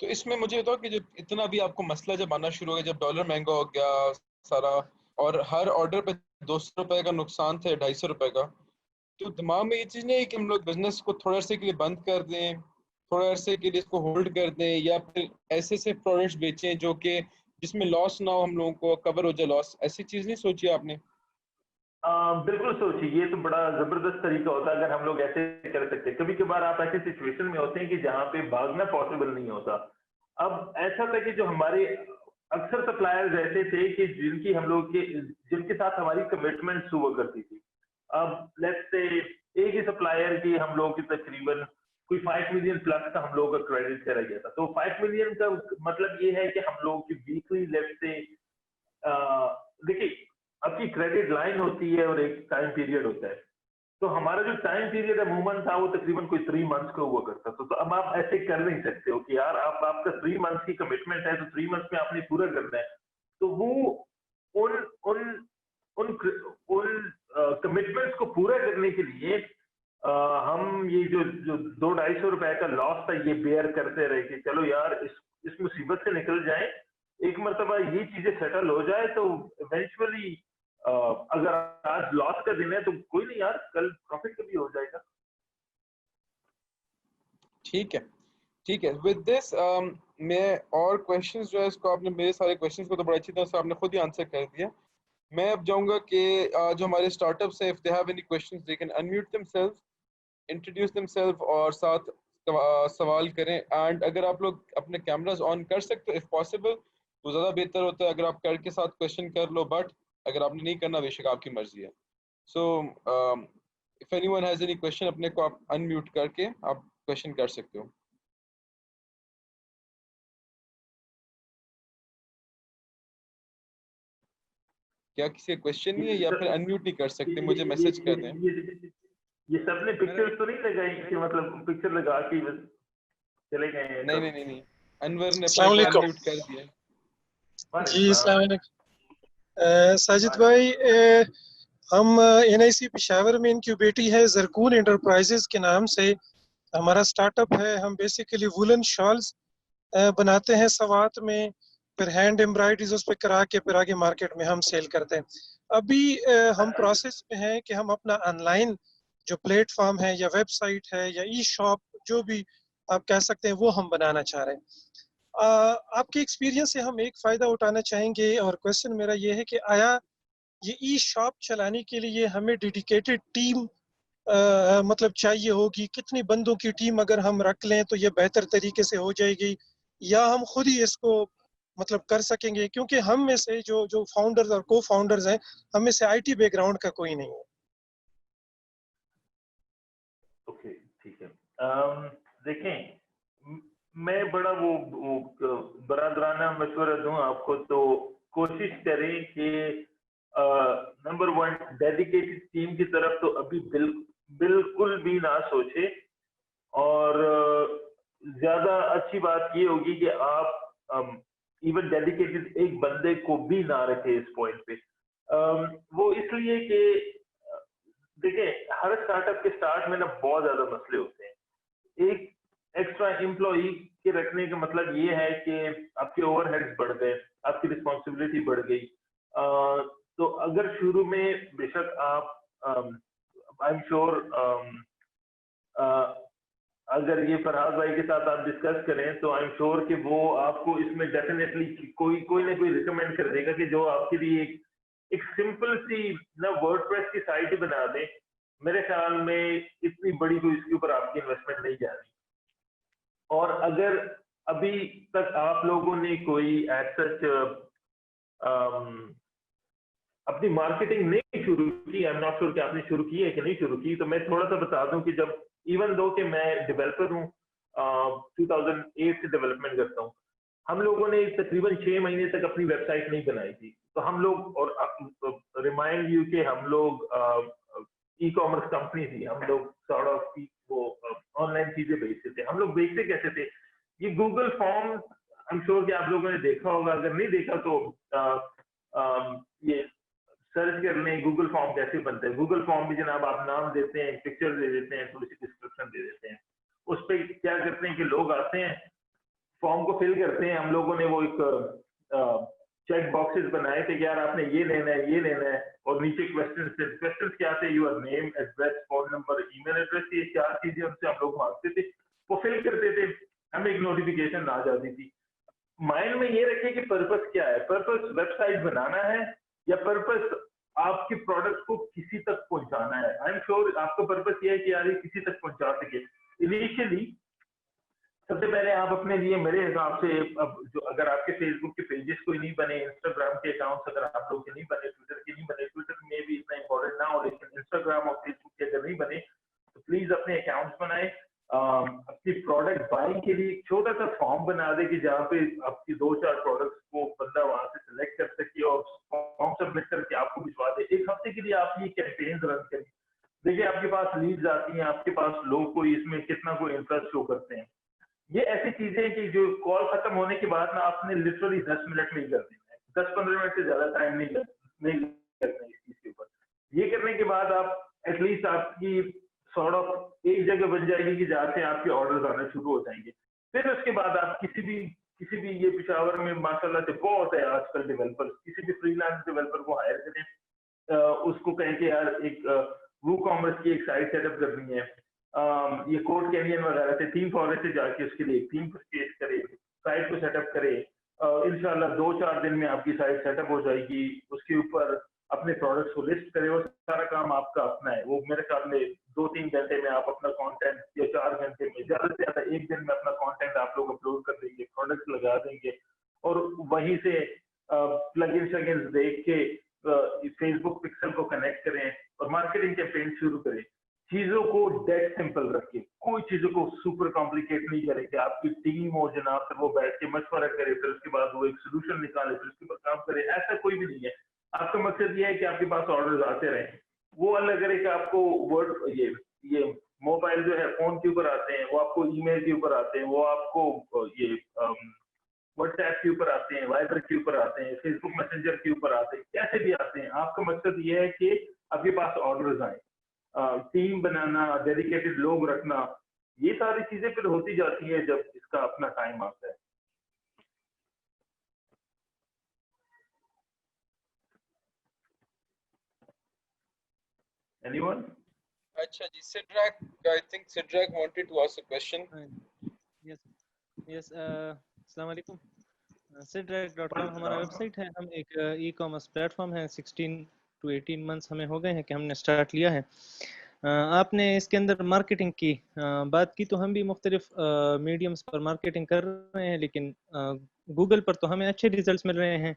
तो इसमें मुझे बताओ कि जब इतना भी आपको मसला जब आना शुरू हो गया, जब डॉलर महंगा हो गया सारा, और हर ऑर्डर पे 200 रुपए का नुकसान था, 250 रुपए का, तो दिमाग में ये चीज़ नहीं है कि हम लोग बिजनेस को थोड़े अरसे के लिए बंद कर दें, थोड़े अरसे के लिए इसको होल्ड कर दें, या फिर ऐसे ऐसे प्रोडक्ट्स बेचें जो कि जिसमें लॉस ना हो, हम लोगों को कवर हो जाए लॉस, ऐसी चीज़ नहीं सोची आपने? बिल्कुल सोचिए, ये तो बड़ा जबरदस्त तरीका होता है अगर हम लोग ऐसे कर सकते हैं। कभी कभार आप ऐसे सिचुएशन में होते हैं कि जहां पे भागना पॉसिबल नहीं होता। अब ऐसा था कि जो हमारे अक्सर सप्लायर्स ऐसे थे कि जिनके साथ हमारी कमिटमेंट्स हुआ करती थी। अब लेट्स से एक ही सप्लायर की हम लोगों की तकरीबन कोई 5 मिलियन प्लस का हम लोगों का क्रेडिट करा गया था। तो 5 मिलियन का मतलब ये है कि हम लोगों की वीकली लेट्स से देखिए, आपकी क्रेडिट लाइन होती है और एक टाइम पीरियड होता है। तो हमारा जो टाइम पीरियड अमूमन था वो तकरीबन कोई 3 मंथ्स का हुआ करता था। तो अब आप ऐसे कर नहीं सकते हो कि यार आप आपका 3 मंथ्स की कमिटमेंट है, तो 3 मंथ्स में आपने पूरा करना है। तो वो उन उन उन उन कमिटमेंट्स को पूरा करने के लिए हम ये जो जो 200-250 रुपए का लॉस था ये बेयर करते रहे कि चलो यार इस मुसीबत से निकल जाए, एक मरतबा ये चीजें सेटल हो जाए तो इवेंचुअली अगर आज लॉस का दिन है तो कोई नहीं यार, कल प्रॉफिट का भी हो जाएगा। ठीक है, ठीक है। विद दिस मैं और क्वेश्चंस जो है, इसको आपने मेरे सारे क्वेश्चंस को तो बड़ी अच्छी तरह से आपने खुद ही आंसर कर दिया। मैं अब चाहूंगा कि जो हमारे स्टार्टअप्स हैं, if they have any questions they can unmute themselves, introduce themself, और साथ सवाल करें। एंड अगर आप लोग अपने कैमरास ऑन कर सकते हो इफ पॉसिबल तो ज़्यादा बेहतर होता है, अगर आप करके साथ क्वेश्चन कर लो, बट अगर आपने नहीं करना बेशक आपकी मर्जी है। So if anyone has any question, अपने को आप अनम्यूट करके आप क्वेश्चन कर सकते हो। क्या किसी का क्वेश्चन नहीं है, ये या फिर सब अनम्यूट नहीं कर ये सकते, ये मुझे ये मैसेज कर दें। ये ये, ये सबने मेरा पिक्चर्स तो नहीं लगाई कि मतलब पिक्चर लगा के बस चले गए हैं नहीं नहीं सब? नहीं नहीं, अनवर ने अपने अस्सलाम को वालेकुम। अनम्यूट कर दिया। जी अस्सलाम वालेकुम। साजिद वालेकुम। भाई, हम NIC पेशावर में इनकी बेटी है जरकून एंटरप्राइजेज के नाम से हमारा स्टार्टअप है। हम बेसिकली वुलन शॉल्स बनाते हैं सवात में, फिर हैंड एम्ब्रॉयडरीज उस पर करा के फिर आगे मार्केट में हम सेल करते हैं। अभी हम प्रोसेस में हैं कि हम अपना ऑनलाइन जो प्लेटफॉर्म है या वेबसाइट है या ई शॉप जो भी आप कह सकते हैं वो हम बनाना चाह रहे हैं। आपके एक्सपीरियंस से हम एक फ़ायदा उठाना चाहेंगे और क्वेश्चन मेरा ये है कि आया ये ई शॉप चलाने के लिए हमें डेडिकेटेड टीम मतलब चाहिए होगी? कितनी बंदों की टीम अगर हम रख लें तो ये बेहतर तरीके से हो जाएगी, या हम खुद ही इसको मतलब कर सकेंगे? क्योंकि हम में से जो जो फाउंडर्स और को फाउंडर्स हैं, हम में से आईटी बैकग्राउंड का कोई नहीं है। ओके, ठीक है। देखें, मैं बड़ा वो बरादराना मशवरा दूं आपको, तो कोशिश करें कि नंबर 1 डेडिकेटेड टीम की तरफ तो अभी बिल्कुल भी ना सोचे, और ज्यादा अच्छी बात ये होगी कि आप इवन डेडिकेटेड एक बंदे को भी ना रखे इस पॉइंट पे। वो इसलिए कि देखिए, हर स्टार्टअप के स्टार्ट में ना बहुत ज्यादा मसले होते हैं। एक एक्स्ट्रा एम्प्लॉई के रखने का मतलब ये है कि आपके ओवरहेड्स बढ़ गए, आपकी रिस्पॉन्सिबिलिटी बढ़ गई। तो अगर शुरू में बेशक आप आई एम श्योर अगर ये फरहाद भाई के साथ आप डिस्कस करें तो आई एम श्योर कि वो आपको इसमें डेफिनेटली कोई ना कोई रिकमेंड कर देगा कि जो आपके लिए एक सिंपल सी ना वर्डप्रेस की साइट बना दे। मेरे ख्याल में इतनी बड़ी कोई इसके ऊपर आपकी इन्वेस्टमेंट नहीं जा रही। और अगर अभी तक आप लोगों ने कोई एज सच अपनी मार्केटिंग नहीं शुरू की, आई एम नॉट श्योर कि आपने शुरू की है कि नहीं शुरू की, तो मैं थोड़ा सा बता दूं कि जब इवन दो कि मैं डेवलपर हूँ, 2008 से डेवलपमेंट करता हूँ, हम लोगों ने तकरीबन 6 महीने तक अपनी वेबसाइट नहीं बनाई थी। तो हम लोग, और रिमाइंड यू कि हम लोग ई कॉमर्स कंपनी थी, हम लोग सॉर्ट ऑफ वो ऑनलाइन चीजें बेचते थे। हम लोग बेचते कैसे थे? ये Google form, I am sure कि आप लोगों ने देखा होगा, अगर नहीं देखा तो ये सर्च कर लें गूगल फॉर्म कैसे बनता है। गूगल फॉर्म में जनाब आप नाम देते हैं, पिक्चर दे देते हैं, थोड़ी सी डिस्क्रिप्शन दे देते हैं। उस पर क्या करते हैं कि लोग आते हैं, फॉर्म को फिल करते हैं। हम लोगों ने वो एक चेक बॉक्सेस बनाए थे कि यार आपने ये लेना है, ये लेना है, और नीचे क्वेश्चंस क्या थे? Your name, address, phone number, email address, ये 4 चीजें उनसे हम लोग मांगते थे। वो फिल करते थे, हमें एक नोटिफिकेशन आ जाती थी। माइंड में ये रखिए कि पर्पस क्या है। पर्पस वेबसाइट बनाना है, या पर्पस आपके प्रोडक्ट को किसी तक पहुंचाना है? आई एम श्योर आपका पर्पस ये है कि यार ये किसी तक पहुंचा सके। इनिशियली सबसे पहले आप अपने लिए, मेरे हिसाब से, अब जो अगर आपके फेसबुक के पेजेस कोई नहीं बने, इंस्टाग्राम के अकाउंट्स अगर आप लोग के नहीं बने, ट्विटर के नहीं बने, ट्विटर में भी इतना इंपॉर्टेंट ना हो, लेकिन इंस्टाग्राम और फेसबुक के अगर नहीं बने तो प्लीज अपने अकाउंट्स बनाए। अपनी प्रोडक्ट बाइंग के लिए एक छोटा सा फॉर्म बना दे कि जहाँ पे आपकी 2-4 प्रोडक्ट्स को बंदा वहां से सिलेक्ट कर सके और फॉर्म सबमिट करके आपको भिजवा दे। एक हफ्ते के लिए आप ये कैंपेन रन करें। देखिए, आपके पास लीड्स आती हैं, आपके पास लोग कोई इसमें कितना कोई इंटरेस्ट शो करते हैं। ये ऐसी चीजें कि जो कॉल खत्म होने के बाद ना आपने लिटरली 10 मिनट में ही कर देना है, 10-15 मिनट से ज्यादा टाइम नहीं करना इस चीज के ऊपर। ये करने के बाद आप एटलीस्ट आपकी सॉर्ट ऑफ एक जगह बन जाएगी कि जहाँ से आपके ऑर्डर्स आना शुरू हो जाएंगे। फिर उसके बाद आप किसी भी ये पेशावर में माशाल्लाह से बहुत है आजकल डेवलपर, किसी भी फ्रीलांस डेवलपर को हायर करें, उसको कहें कि यार एक वू कॉमर्स की एक साइट सेटअप करनी है, ये कोड कैनियन वगैरह से थीम फॉरेस्ट से जाके उसके लिए थीम परचेज करे, साइट को सेटअप करे। इंशाल्लाह 2-4 दिन में आपकी साइट सेटअप हो जाएगी। उसके ऊपर अपने प्रोडक्ट्स को लिस्ट करे, वो सारा काम आपका अपना है। वो मेरे ख्याल में 2-3 घंटे में आप अपना कंटेंट, या 4 घंटे में, ज्यादा से ज्यादा 1 दिन में अपना कंटेंट आप लोग अपलोड कर देंगे, प्रोडक्ट्स लगा देंगे, और वहीं से प्लगइन शगइन्स देख के फेसबुक पिक्सल को कनेक्ट करें और मार्केटिंग कैंपेन शुरू करें। चीजों को डेड सिंपल रखिए, कोई चीजों को सुपर कॉम्प्लिकेट नहीं करें कि आपकी टीम हो जनाब, फिर वो बैठ के मशवरा करे, फिर उसके बाद वो एक सोल्यूशन निकाले, फिर उसके ऊपर काम करे। ऐसा कोई भी नहीं है। आपका मकसद ये है कि आपके पास ऑर्डर्स आते रहे। वो अलग करे कि आपको वर्ड ये मोबाइल जो है फोन के ऊपर आते हैं, वो आपको ईमेल के ऊपर आते हैं, वो आपको ये व्हाट्सएप के ऊपर आते हैं, वाइबर के ऊपर आते हैं, फेसबुक मैसेंजर के ऊपर आते हैं, कैसे भी आते हैं। आपका मकसद ये है कि आपके पास ऑर्डर्स आए। टीम बनाना, डेडिकेटेड लोग रखना, ये सारी चीजें फिर होती जाती है जब इसका अपना टाइम आता है। Anyone? अच्छा जी, Sidrak, I think Sidrak wanted to ask a question. Yes. अस्सलाम वालेकुम। Sidrak.com हमारा वेबसाइट है। हम एक ई कॉमर्स प्लेटफॉर्म है, 16 to 18 मंथ्स हमें हो गए हैं कि हमने स्टार्ट लिया है। आपने इसके अंदर मार्केटिंग की बात की, तो हम भी मुख्तलिफ मीडियम्स पर मार्केटिंग कर रहे हैं, लेकिन गूगल पर तो हमें अच्छे रिजल्ट्स मिल रहे हैं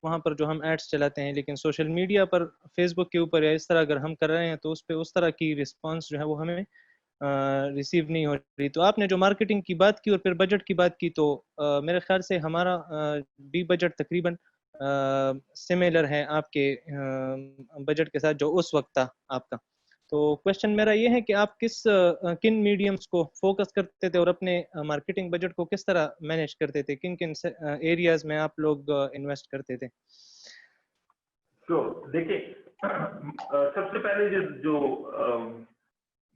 वहाँ पर जो हम एड्स चलाते हैं, लेकिन सोशल मीडिया पर फेसबुक के ऊपर या इस तरह अगर हम कर रहे हैं तो उस पर उस तरह की रिस्पांस जो है वो हमें रिसीव नहीं हो रही। तो आपने जो मार्केटिंग की बात की और फिर बजट की बात की, तो मेरे ख्याल से हमारा भी बजट तकरीबन सिमिलर है आपके बजट के साथ जो उस वक्त था आपका। तो क्वेश्चन मेरा ये है कि आप किन मीडियम्स को फोकस करते थे और अपने मार्केटिंग बजट को किस तरह मैनेज करते थे, किन किन एरियाज में आप लोग इन्वेस्ट करते थे? तो देखिए, सबसे पहले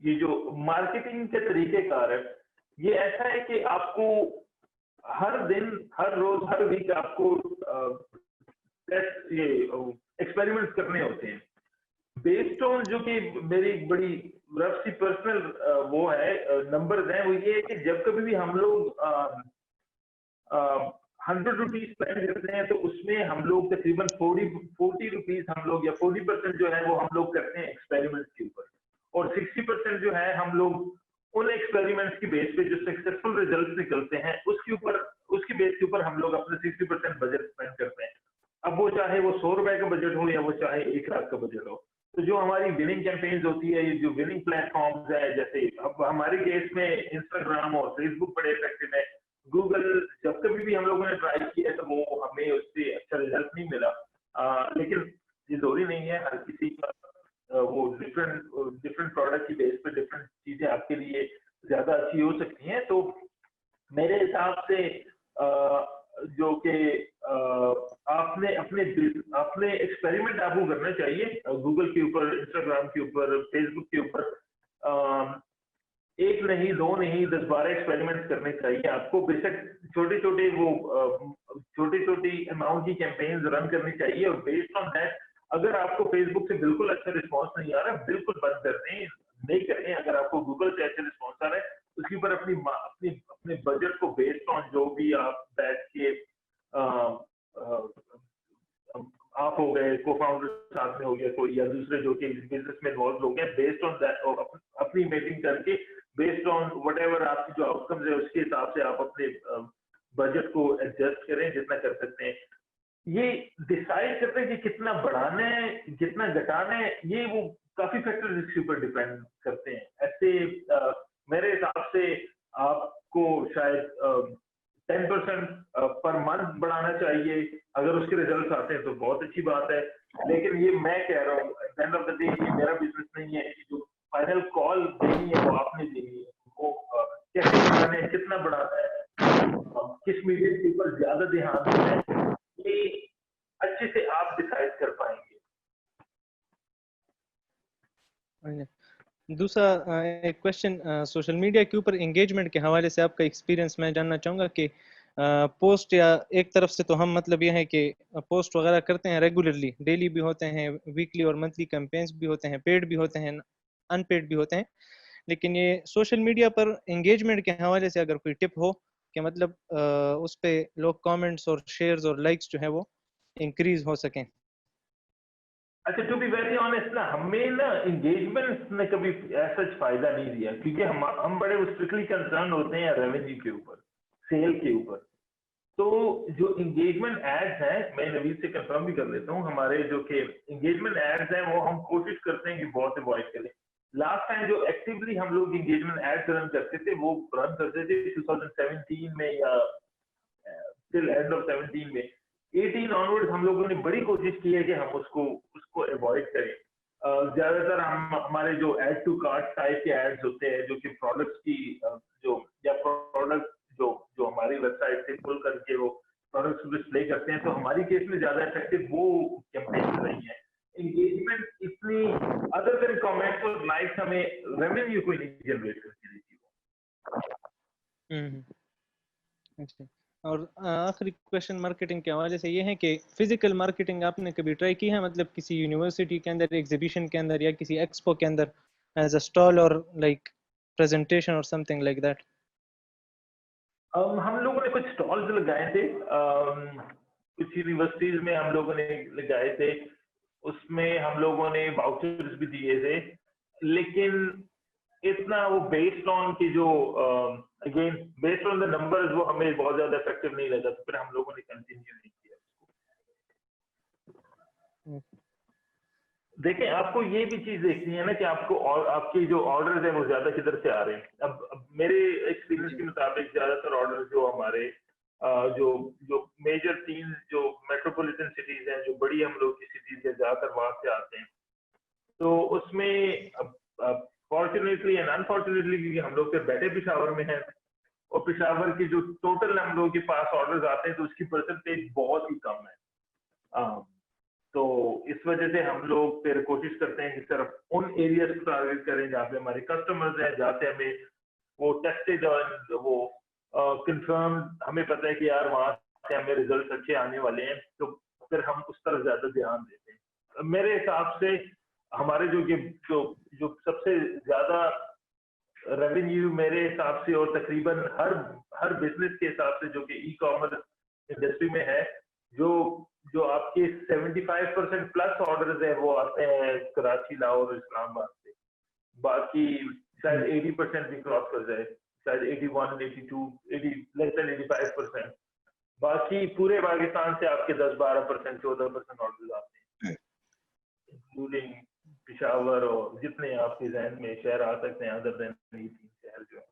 ये जो मार्केटिंग के तरीकेकार है, ये ऐसा है कि आपको हर दिन, हर रोज, हर वीक आपको ये एक्सपेरिमेंट्स करने होते हैं बेस्ड ऑन, जो कि मेरी बड़ी रफ सी पर्सनल वो है, नंबर्स हैं, वो ये है कि जब कभी भी हम लोग 100 रुपीज स्पेंड करते हैं तो उसमें हम लोग तकरीबन 40 रुपीज हम लोग, या 40% जो है वो हम लोग करते हैं एक्सपेरिमेंट्स के ऊपर, और 60% जो है हम लोग उन एक्सपेरिमेंट्स की बेस पे जो सक्सेसफुल रिजल्ट निकलते हैं उसके ऊपर, उसकी बेस के ऊपर हम लोग अपने 60% बजट स्पेंड करते हैं। अब वो चाहे वो 100 रुपए का बजट हो या वो चाहे 1 लाख का बजट हो। तो जो हमारी विनिंग कैंपेन्स होती है, ये जो विनिंग प्लेटफॉर्म्स है, जैसे अब हमारे केस में इंस्टाग्राम और फेसबुक बड़े इफेक्टिव है। गूगल जब कभी भी हम लोगों ने ट्राई किया तो वो हमें उससे अच्छा रिजल्ट नहीं मिला, लेकिन ये जरूरी नहीं है, हर किसी का वो डिफरेंट प्रोडक्ट की बेस पे डिफरेंट चीजें आपके लिए ज्यादा अच्छी हो सकती हैं। तो मेरे हिसाब से जो कि आपने अपने एक्सपेरिमेंट आपको करना चाहिए गूगल के ऊपर, इंस्टाग्राम के ऊपर, फेसबुक के ऊपर। एक नहीं, 2 नहीं, 10-12 एक्सपेरिमेंट करने चाहिए आपको। बेशक छोटी अमाउंट की कैंपेन्स रन करनी चाहिए, और बेस्ड ऑन दैट अगर आपको फेसबुक से बिल्कुल अच्छा रिस्पॉन्स नहीं आ रहा, बिल्कुल बंद कर दें, नहीं करें। अगर आपको गूगल से अच्छा रिस्पॉन्स आ रहा है, उसके ऊपर अपने बजट को बेस्ड ऑन जो भी आप बैठ के आप हो गए, को फाउंडर साथ में हो गया कोई, या दूसरे जो कि बिजनेस में इन्वॉल्व हो गए, बेस्ड ऑन दैट अपनी मीटिंग करके बेस्ड ऑन व्हाटएवर आपकी जो आउटकम्स है उसके हिसाब से आप अपने बजट को एडजस्ट करें जितना कर सकते हैं। ये डिसाइड करते हैं कि कितना बढ़ाना है, कितना घटाना है, ये वो काफी फैक्टर्स इसके ऊपर डिपेंड करते हैं। ऐसे मेरे हिसाब से आपको शायद 10% पर मंथ बढ़ाना चाहिए। अगर उसके रिजल्ट आते हैं तो बहुत अच्छी बात है, लेकिन ये मैं कह रहा हूँ, at the end of the day ये मेरा बिजनेस नहीं है। जो फाइनल कॉल देनी है वो आपने देनी है, वो कैसे बढ़ाना है, कितना बढ़ाना है, किस मीडियम के ऊपर ज्यादा ध्यान देना है, ये अच्छे से आप डिसाइड कर पाएंगे। दूसरा एक क्वेश्चन सोशल मीडिया के ऊपर एंगेजमेंट के हवाले से आपका एक्सपीरियंस मैं जानना चाहूँगा कि पोस्ट, या एक तरफ से तो हम मतलब यह है कि पोस्ट वगैरह करते हैं रेगुलरली, डेली भी होते हैं, वीकली और मंथली कैंपेन्स भी होते हैं, पेड भी होते हैं, अनपेड भी होते हैं, लेकिन ये सोशल मीडिया पर एंगेजमेंट के हवाले से अगर कोई टिप हो कि मतलब उस पे लोग कमेंट्स और शेयर्स और लाइक्स जो है वो इंक्रीज हो सकें। अच्छा, टू बी वेरी ऑनेस्ट ना, हमें ना एंगेजमेंट ने कभी ऐसा फायदा नहीं दिया, क्योंकि हम बड़े स्ट्रिक्टली कंसर्न होते हैं रेवेन्यू के ऊपर, सेल के ऊपर। तो जो एंगेजमेंट एड्स हैं, मैं नवीद से कंफर्म भी कर लेता हूँ, हमारे जो कि एंगेजमेंट एड्स हैं वो हम कोशिश करते हैं कि बहुत अवॉइड करें। लास्ट टाइम जो एक्टिवली हम लोग एंगेजमेंट एड्स रन करते थे वो रन करते थे 2017 में, या टिल एंड ऑफ 17 में। 18 ऑनवर्ड्स हम लोगों ने बड़ी कोशिश की है कि हम उसको अवॉइड करें। ज्यादातर हमारे जो एड टू कार्ट टाइप के एड्स होते हैं, जो कि प्रोडक्ट्स की जो, या प्रोडक्ट जो हमारी वेबसाइट से पुल करके वो प्रोडक्ट्स डिस्प्ले करते हैं, तो हमारी केस में ज्यादा इफेक्टिव वो कैंपेन रही है। एंगेजमेंट इतनी, अदर देन कमेंट्स और लाइक्स, हमें रेवेन्यू कोई नहीं जनरेट करती देती वो। अच्छा, और आखिरी क्वेश्चन मार्केटिंग के हवाले से ये है कि फिजिकल मार्केटिंग आपने कभी ट्राई की है, मतलब किसी यूनिवर्सिटी के अंदर, एग्जीबिशन के अंदर, या किसी एक्सपो के अंदर एज अ स्टॉल और लाइक प्रेजेंटेशन और समथिंग लाइक दैट? हम लोगों ने कुछ स्टॉल्स लगाए थे, कुछ यूनिवर्सिटीज में हम लोगों ने लगाए थे, उसमें हम लोगों ने वाउचर्स भी दिए थे, लेकिन इतना वो बेस्ड ऑन की जो again based on the numbers वो हमें बहुत ज्यादा इफेक्टिव नहीं लगा, तो फिर हम लोगों ने कंटिन्यू नहीं किया। देखें, आपको ये भी चीज देखनी है ना कि आपको और आपकी जो ऑर्डर्स है वो ज्यादा किधर से आ रहे हैं। अब मेरे एक्सपीरियंस के मुताबिक ज्यादातर ऑर्डर जो हमारे जो जो मेजर 3 जो मेट्रोपॉलिटन सिटीज हैं, जो बड़ी हम लोग की सिटीज है, ज्यादातर वहां से आते हैं। तो उसमें फॉर्चुनेटली एंड अनफॉर्चुनेटली, क्योंकि हम लोग फिर बैठे पिशावर में हैं और पिशावर की जो टोटल हम लोगों के पास ऑर्डर्स आते हैं तो उसकी परसेंटेज बहुत ही कम है। तो इस वजह से हम लोग फिर कोशिश करते हैं कि सिर्फ उन एरियाज को टारगेट करें जहाँ पे हमारे कस्टमर्स हैं, जहाँ से हमें वो टेस्टेड और वो कंफर्म हमें पता है कि यार वहाँ से हमें रिजल्ट अच्छे आने वाले हैं, तो फिर हम उस तरफ ज्यादा ध्यान देते हैं। मेरे हिसाब से हमारे जो सबसे ज्यादा रेवेन्यू मेरे हिसाब से और तकरीबन हर बिजनेस के हिसाब से जो कि ई कॉमर्स इंडस्ट्री में है, जो आपके 75% प्लस ऑर्डर्स हैं वो आते हैं कराची, लाहौर, इस्लामाबाद से। बाकी शायद 80% भी क्रॉस कर जाए, शायद 81, 82, 80 लेस देन 85%। बाकी पूरे पाकिस्तान से आपके 10-12%, 14% ऑर्डर्स आते हैं, इंक्लूडिंग पिशावर और जितने आपके जहन में शहर आ सकते हैं अदर देन ये 3 शहर जो है।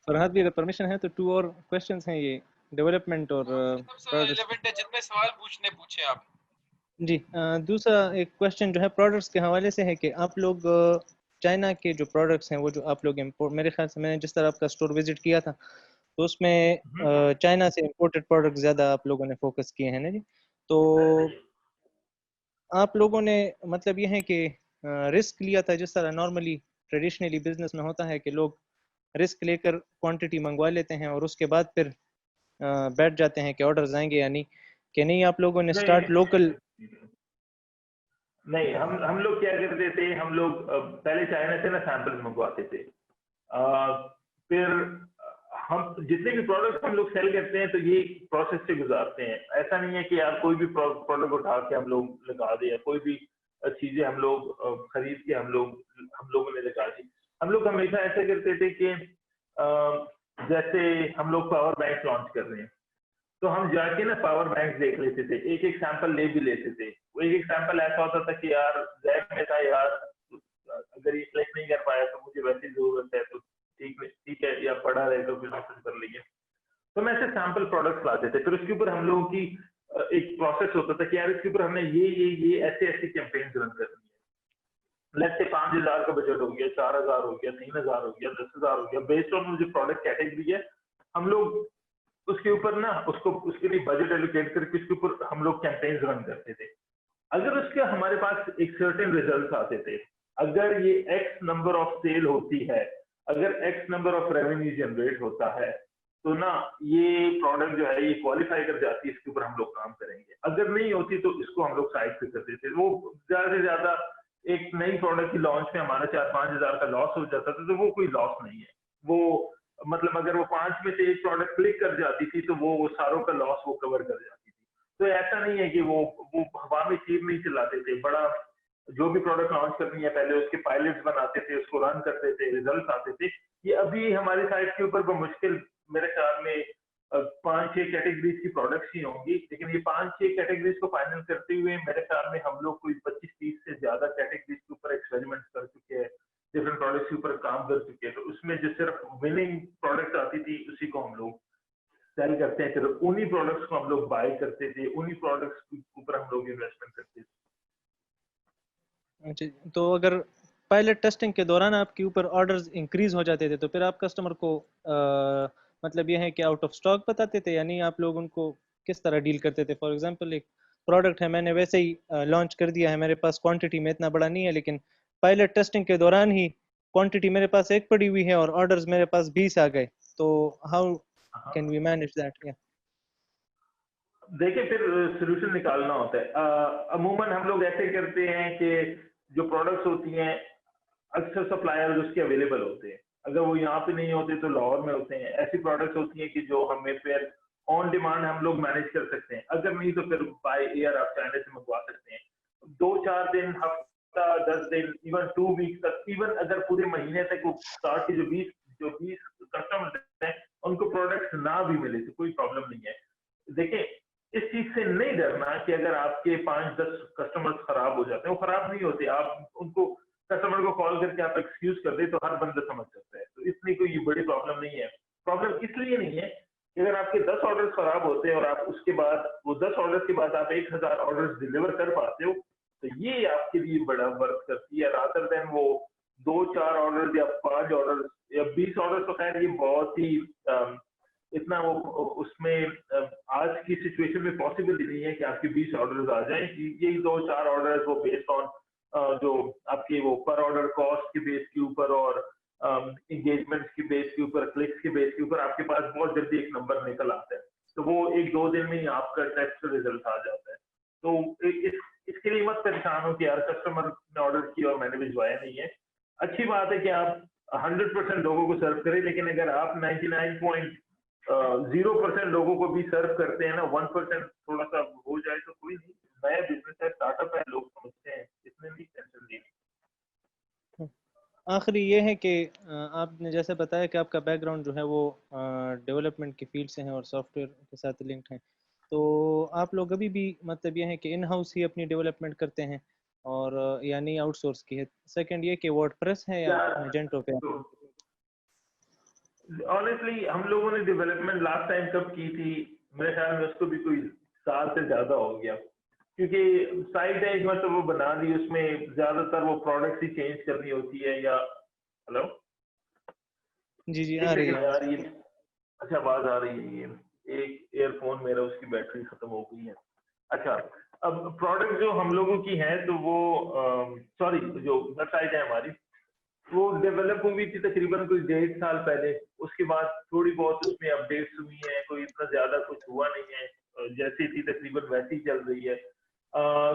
फरहाद भी अगर परमिशन है तो 2 और क्वेश्चंस हैं ये डेवलपमेंट और रिलेवेंट है, जितने सवाल पूछे आप। जी। दूसरा एक क्वेश्चन जो है प्रोडक्ट्स के हवाले से है कि आप लोग चाइना के जो प्रोडक्ट्स हैं वो जो आप लोग इम्पोर्ट, मेरे ख्याल से मैंने जिस तरह आपका स्टोर विजिट किया था तो उसमें चाइना से इम्पोर्टेड प्रोडक्ट ज़्यादा आप लोगों ने फोकस किए हैं ना जी। तो आप लोगों ने मतलब ये है कि रिस्क लिया था जिस तरह नॉर्मली ट्रेडिशनली बिजनेस में होता है कि लोग रिस्क लेकर क्वांटिटी मंगवा लेते हैं और उसके बाद फिर बैठ जाते हैं कि ऑर्डर्स आएंगे या नहीं, कि नहीं आप लोगों ने स्टार्ट लोकल? नहीं, हम लोग क्या करते थे, हम लोग पहले चाइना से ना सैंपल मंगवाते थे, फिर हम जितने भी प्रोडक्ट हम लोग सेल करते हैं तो ये प्रोसेस से गुजारते हैं। ऐसा नहीं है कि यार कोई भी प्रोडक्ट उठा के हम लोग लगा दे, या कोई भी चीजें हम लोग खरीद के हम लोगों ने लगा दी। हम लोग हमेशा ऐसे करते थे कि जैसे हम लोग पावर बैंक लॉन्च कर रहे हैं तो हम जाके ना पावर बैंक देख लेते थे, एक एक सैंपल ले भी लेते थे। वो एक एक सैंपल ऐसा होता था कि यार जैक में था, यार अगर ये क्लिक नहीं कर पाया तो मुझे वैसी जरूरत है, तो ठीक है, या पड़ा रहे तो फिर ऑप्शन कर लीजिए। तो मैं ऐसे सैंपल प्रोडक्ट्स लाते थे, फिर उसके ऊपर हम लोगों की एक प्रोसेस होता था कि यार इसके ऊपर हमने ये ऐसे कैंपेन रन करनी है। लेट्स से 5000 का बजट हो गया, 4000 हो गया, 3000 हो गया, 10,000 हो गया, बेस्ड ऑन जो प्रोडक्ट कैटेगरी है हम लोग उसके ऊपर ना उसके लिए बजट एलोकेट करके उसके ऊपर हम लोग कैंपेन्स रन करते थे। अगर उसके हमारे पास एक सर्टेन रिजल्ट आते थे, अगर ये एक्स नंबर ऑफ सेल होती है, अगर x number of revenue generate होता है, तो ना ये प्रोडक्ट जो है ये क्वालिफाई कर जाती है, इसके ऊपर हम लोग काम करेंगे। अगर नहीं होती तो इसको हम लोग साइड पे करते थे। वो ज्यादा से ज्यादा एक नई प्रोडक्ट की लॉन्च में हमारा 4-5 हजार का लॉस हो जाता था, तो वो कोई लॉस नहीं है। वो मतलब अगर वो 5 में से एक प्रोडक्ट क्लिक कर जाती थी तो वो सारों का लॉस वो कवर कर जाती थी। तो ऐसा नहीं है कि वो हवा में तीर नहीं चलाते थे। बड़ा जो भी प्रोडक्ट लॉन्च करनी है पहले उसके पायलट्स बनाते थे, उसको रन करते थे, रिजल्ट आते थे। ये अभी हमारी साइट के ऊपर मुश्किल मेरे ख्याल में 5-6 कैटेगरीज की प्रोडक्ट्स ही होंगी, लेकिन ये 5-6 कैटेगरीज को फाइनल करते हुए मेरे ख्याल में हम लोग कोई 25-30 से ज्यादा कैटेगरीज के ऊपर एक्सपेरिमेंट कर चुके हैं, डिफरेंट प्रोडक्ट्स के ऊपर काम कर चुके हैं। तो उसमें जो सिर्फ विनिंग प्रोडक्ट आती थी उसी को हम लोग सेल करते हैं, फिर उन्हीं प्रोडक्ट्स को हम लोग बाय करते थे, उन्हीं प्रोडक्ट्स के ऊपर हम लोग इन्वेस्टमेंट करते थे। अच्छा, तो अगर पायलट टेस्टिंग के दौरान आपके ऊपर ऑर्डर्स इंक्रीज हो जाते थे तो फिर आप कस्टमर को मतलब ये है कि आउट ऑफ स्टॉक बताते थे, यानी आप लोग उनको किस तरह डील करते थे? फॉर एग्जांपल एक प्रोडक्ट है, मैंने वैसे ही लॉन्च कर दिया है, मेरे पास क्वांटिटी में इतना बड़ा नहीं है, लेकिन पायलट टेस्टिंग के दौरान ही क्वांटिटी मेरे पास एक पड़ी हुई है और ऑर्डर्स मेरे पास 20 आ गए, तो how can we manage that? देखिए, फिर सोल्यूशन निकालना होता है। अमूमन हम लोग ऐसे करते हैं कि जो प्रोडक्ट्स होती हैं अक्सर सप्लायर्स उसके अवेलेबल होते हैं, अगर वो यहाँ पे नहीं होते तो लाहौर में होते हैं। ऐसी प्रोडक्ट्स होती हैं कि जो हमें फिर ऑन डिमांड हम लोग मैनेज कर सकते हैं, अगर नहीं तो फिर बाय एयर आप चाइना से मंगवा सकते हैं। 2-4 दिन, हफ्ता, 10 दिन, इवन 2 वीक तक, इवन अगर पूरे महीने तक वो स्टार्ट के जो 20 कस्टमर्स हैं उनको प्रोडक्ट्स ना भी मिले तो कोई प्रॉब्लम नहीं है। देखिए, इस चीज से नहीं डरना कि अगर आपके 5-10 कस्टमर्स खराब हो जाते हैं, वो खराब नहीं होते। आप उनको, कस्टमर को कॉल करके आप एक्सक्यूज कर दे तो हर बंदा समझ सकता है, तो इसलिए कोई बड़ी प्रॉब्लम नहीं है। प्रॉब्लम इसलिए नहीं है कि अगर आपके 10 ऑर्डर खराब होते हैं और आप उसके बाद वो 10 ऑर्डर के बाद आप 1000 ऑर्डर डिलीवर कर पाते हो, तो ये आपके लिए बड़ा वर्क करती है, रादर देन वो 2-4 ऑर्डर या 5 ऑर्डर या 20 ऑर्डर। तो खैर ये बहुत ही इतना वो उसमें आज की सिचुएशन में पॉसिबल ही नहीं है कि आपके 20 ऑर्डर्स आ जाएं। ये 2-4 ऑर्डर्स वो बेस्ड ऑन जो आपके वो पर ऑर्डर कॉस्ट के बेस के ऊपर और एंगेजमेंट के बेस के ऊपर, क्लिक्स के बेस के ऊपर आपके पास बहुत जल्दी एक नंबर निकल आता है, तो वो 1-2 दिन में ही आपका टेस्ट रिजल्ट आ जाता है। तो इसके लिए मत परेशान हो कि यार कस्टमर ने ऑर्डर किया और मैंने भिजवाया नहीं है। अच्छी बात है कि आप 100% लोगों को सर्व करें, लेकिन अगर आप 99.0% लोगों को भी सर्व करते हैं ना, 1% थोड़ा सा हो जाए तो कोई नहीं, नया बिजनेस है, स्टार्टअप है, लोग समझते हैं, इसमें भी टेंशन नहीं। आखिरी ये है कि आपने जैसे बताया कि आपका बैकग्राउंड जो है वो डेवलपमेंट की फील्ड से है और सॉफ्टवेयर के साथ लिंक्ड है, तो आप लोग अभी भी मतलब ये है कि इन हाउस ही अपनी डेवलपमेंट करते हैं और या नहीं आउटसोर्स की है? सेकंड ये कि वर्डप्रेस है या मैजेंटो पे? ऑनेस्टली हम लोगों ने डेवलपमेंट लास्ट टाइम कब की थी, मेरे ख्याल में उसको भी कोई साल से ज्यादा हो गया, क्योंकि साइट है एक मतलब वो बना दी, उसमें ज्यादातर वो प्रोडक्ट्स ही चेंज करनी होती है। या हेलो जी जी आ रही है। अच्छा आवाज आ रही है, ये एक एयरफोन मेरा उसकी बैटरी खत्म हो गई है। अच्छा, अब प्रोडक्ट जो हम लोगों की है तो वो सॉरी जो वेबसाइट है हमारी वो डेवलप हुई थी तकरीबन कोई 1.5 साल पहले। उसके बाद थोड़ी बहुत उसमें अपडेट्स हुई हैं, कोई इतना ज्यादा कुछ हुआ नहीं है, जैसी थी तकरीबन वैसी चल रही है।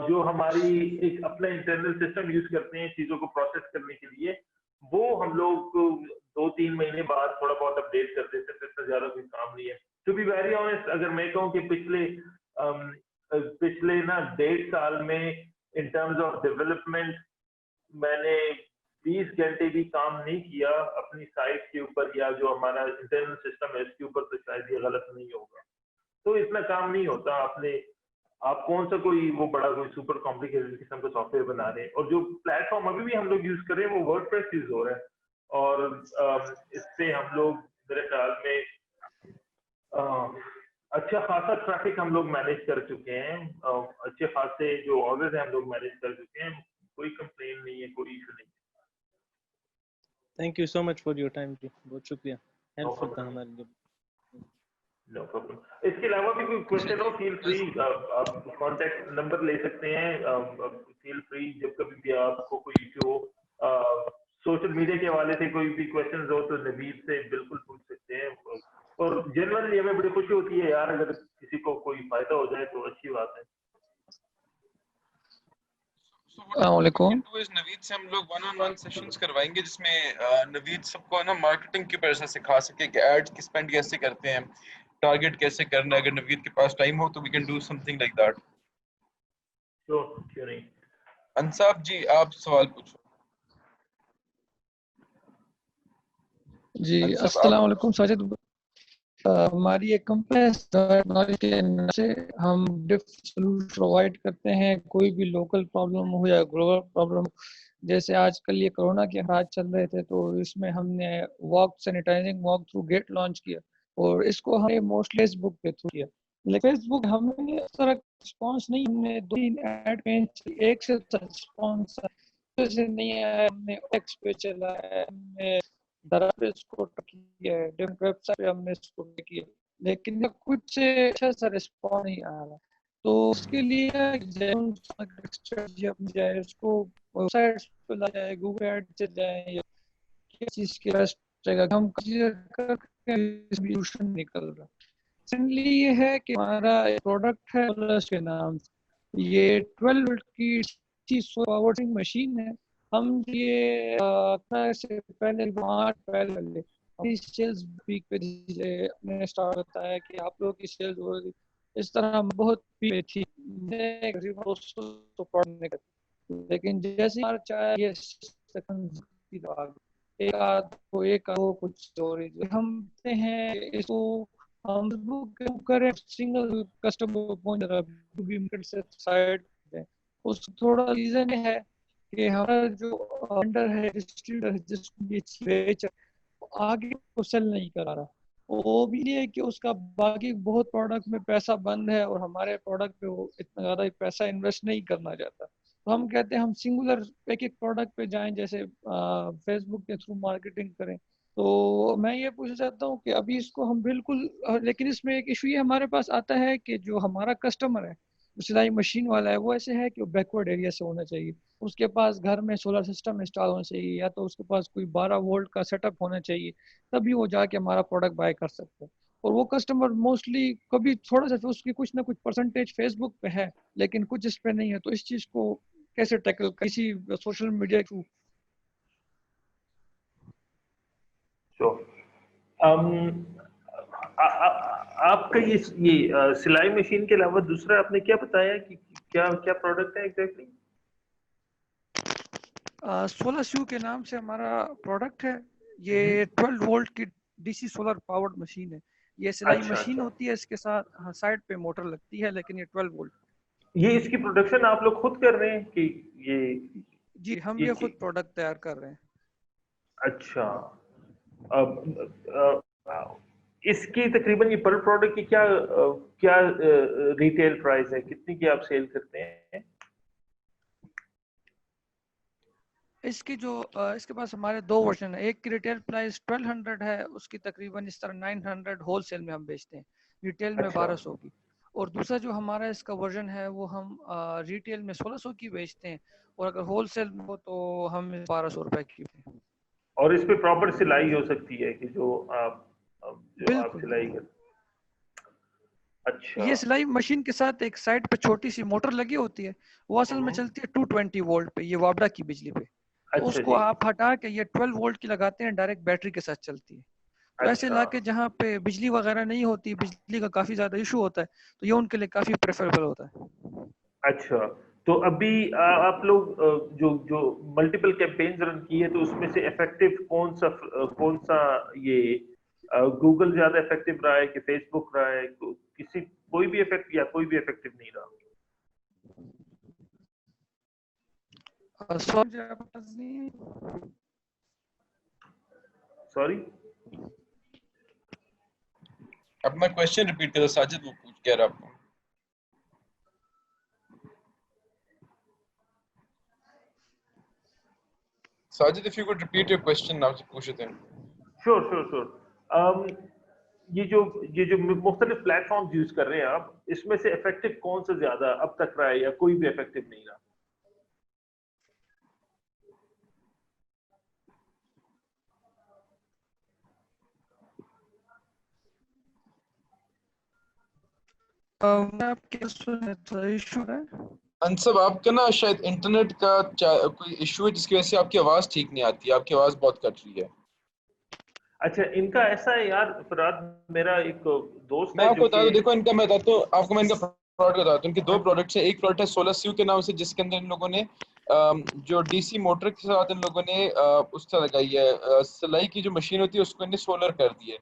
जो हमारी एक अपना इंटरनल सिस्टम यूज करते हैं चीजों को प्रोसेस करने के लिए, वो हम लोग 2-3 महीने बाद थोड़ा बहुत अपडेट कर देते थे, इतना ज्यादा कोई काम नहीं है। टू बी वेरी ऑनेस्ट, अगर मैं कहूँ कि पिछले ना 1.5 साल में इन टर्म्स ऑफ डेवलपमेंट मैंने 20 घंटे भी काम नहीं किया अपनी साइट के ऊपर या जो हमारा इंटरनल सिस्टम है इसके ऊपर, तो शायद ये गलत नहीं होगा। तो इतना काम नहीं होता, आप कौन सा कोई वो बड़ा कोई सुपर कॉम्प्लिकेटेड किस्म का सॉफ्टवेयर बना रहे हैं। और जो प्लेटफॉर्म अभी भी हम लोग यूज कर रहे हैं वो वर्डप्रेस यूज हो रहा है, और इससे हम लोग मेरे ख्याल में अच्छा खासा ट्रैफिक हम लोग मैनेज कर चुके हैं, अच्छे खासे जो ऑर्डर्स हैं हम लोग मैनेज कर चुके हैं, कोई कंप्लेन नहीं है, कोई इशू नहीं है। Thank you so much for your time ji, बहुत शुक्रिया, हेल्पफुल था हमारे लिए। No problem. इसके अलावा भी कोई क्वेश्चन हो, फील फ्री, आप कांटेक्ट नंबर ले सकते हैं, फील फ्री, जब कभी भी आपको कोई इशू हो, सोशल मीडिया के हवाले से कोई भी क्वेश्चन हो तो नवीद से बिल्कुल पूछ सकते हैं। और जनरली हमें बड़ी खुशी होती है यार, अगर किसी को कोई फायदा हो जाए तो अच्छी बात है। नवीद से हम लोग 1-on-1 सेशंस करवाएंगे जिसमें नवीद सबको ना मार्केटिंग की वजह से सिखा सके कि एड की स्पेंड कैसे करते हैं, टारगेट कैसे करना है। अगर नवीद के पास टाइम हो तो we can do something like that. तो क्यों नहीं। अंसाब जी आप सवाल पूछो। जी अस्सलाम वालेकुम साजिद, हमारी एक कंपनी से हम डिफरेंट सॉल्यूशन प्रोवाइड करते हैं, कोई भी लोकल प्रॉब्लम हो या ग्लोबल प्रॉब्लम। जैसे आजकल ये कोरोना के हालात चल रहे थे तो इसमें हमने walk sanitising walk through gate launch किया और इसको हमने मोस्टली फेसबुक पे थ्रू किया, लेकिन फेसबुक हमें इस तरह रिस्पॉन्स नहीं, हमने 2-3 ऐड में एक से रिस्पॉन्स नहीं आया, हमने एक्स पे चला है, हमने दरा पे इसको किया है, डिफरेंट वेबसाइट पे हमने इसको किया, लेकिन कुछ अच्छा सा रिस्पॉन्स नहीं आ रहा। तो उसके लिए स्ट्रेटजी अपनी जाए, उसको वेबसाइट पे ला जाए, गूगल एड से जाए, या किस चीज के बेस्ट रहेगा, हम करके सॉल्यूशन निकल रहा। सिंपली ये है कि हमारा प्रोडक्ट है के नाम, ये 12 वोल्ट की पावर मशीन है। हम ये से पहले सेल्स पीक पे अपने स्टार्ट होता है कि आप लोगों की सेल्स हो रही, इस तरह हम बहुत पी थी, लेकिन जैसे हमारा चाहे ये एक आध कुछ स्टोरेज हम हैं इसको हम बुक करें सिंगल कस्टमर पहुंच रहा है से साइड पे। उस थोड़ा रीजन है कि हमारा जो वेंडर है डिस्ट्रीब्यूटर है जिसको ये बेच आगे को सेल नहीं करा रहा, वो भी ये है कि उसका बाकी बहुत प्रोडक्ट में पैसा बंद है और हमारे प्रोडक्ट पे वो इतना ज़्यादा पैसा इन्वेस्ट नहीं करना चाहता। तो हम कहते हैं हम सिंगुलर एक एक प्रोडक्ट पे जाएं, जैसे फेसबुक के थ्रू मार्केटिंग करें। तो मैं ये पूछना चाहता हूँ कि अभी इसको हम बिल्कुल लेकिन इसमें एक इशू ये हमारे पास आता है कि जो हमारा कस्टमर है जो सिलाई मशीन वाला है वो ऐसे है कि वो बैकवर्ड एरिया से होना चाहिए, उसके पास घर में सोलर सिस्टम इंस्टॉल होना चाहिए या तो उसके पास कोई 12 वोल्ट का सेटअप होना चाहिए, तभी वो जाके हमारा प्रोडक्ट बाय कर सकते हैं। और वो कस्टमर मोस्टली कभी थोड़ा सा उसकी कुछ ना कुछ परसेंटेज फेसबुक पे है लेकिन कुछ इस पे नहीं है, तो इस चीज को कैसे टैकल किसी सोशल मीडिया थ्रू? आपका ये सिलाई मशीन के अलावा दूसरा आपने क्या बताया कि क्या क्या प्रोडक्ट है एग्जैक्टली? 16 स्यू के नाम से हमारा प्रोडक्ट है। ये 12 वोल्ट की डीसी सोलर पावर्ड मशीन है। ये सिलाई अच्छा, मशीन अच्छा। होती है, इसके साथ साइड पे मोटर लगती है, लेकिन ये 12 वोल्ट। ये इसकी प्रोडक्शन आप लोग खुद कर रहे हैं कि ये जी हम ये खुद प्रोडक्ट तैयार कर रहे हैं। अच्छा। इसकी तकरीबन ये पर प्रोडक्ट की क्या रिटेल प्राइस है, कितनी की आप सेल करते हैं? इसकी जो इसके पास हमारे दो वर्जन है, एक की रिटेल प्राइस 1200 है, उसकी तकरीबन इस तरह 900 होलसेल में हम बेचते हैं, रिटेल में 1200 की। और दूसरा जो हमारा इसका वर्जन है वो हम रिटेल में 1600 की बेचते हैं और अगर होलसेल में हो तो हम 1200 रुपए की। और इस पे प्रॉपर सिलाई हो सकती है कि जो आप बिल्कुल सिलाई कर? अच्छा। ये सिलाई मशीन के साथ एक साइड पे छोटी सी मोटर लगी होती है, वो असल में चलती है 220 वोल्ट पे, ये वाबडा की बिजली पे। तो अच्छा उसको जी। आप हटा के ये 12 वोल्ट की लगाते हैं, डायरेक्ट बैटरी के साथ चलती है। तो ऐसे अच्छा, इलाके जहाँ पे बिजली वगैरह नहीं होती, बिजली का काफी ज्यादा इशू होता है, तो ये उनके लिए काफी प्रेफरेबल होता है। अच्छा। तो अभी आप लोग जो जो मल्टीपल कैंपेन्स रन की है तो उसमें से इफेक्टिव कौन सा ये गूगल ज्यादा इफेक्टिव रहा है कि फेसबुक रहा है? किसी कोई भी इफेक्ट या कोई भी इफेक्टिव नहीं रहा? सॉरी? अब मैं क्वेश्चन रिपीट कर साजिद वो पूछ कह रहा आपको। Sajid if you could repeat your question आपसे पूछे थे। Sure sure sure. ये जो मुख्तलिफ प्लेटफॉर्म्स यूज कर रहे हैं आप, इसमें से इफेक्टिव कौन सा ज्यादा अब तक रहा है या कोई भी इफेक्टिव नहीं रहा? इशू है अंसब आपका ना शायद इंटरनेट का कोई इशू है जिसकी वजह से आपकी आवाज ठीक नहीं आती, आपकी आवाज बहुत कट रही है। अच्छा, इनका ऐसा है यार फराद, मेरा एक दोस्त मैं है आपको जो बता कि दूं, देखो इनका मैं बताता हूँ आपको, मैं इनका प्रोडक्ट बताता हूँ। इनके दो प्रोडक्ट्स हैं। एक प्रोडक्ट है 16 स्यू के नाम से, जिसके अंदर इन लोगों ने जो डीसी मोटर के साथ इन लोगों ने उससे लगाई है, सिलाई की जो मशीन होती है उसको इन्हें सोलर कर दी है।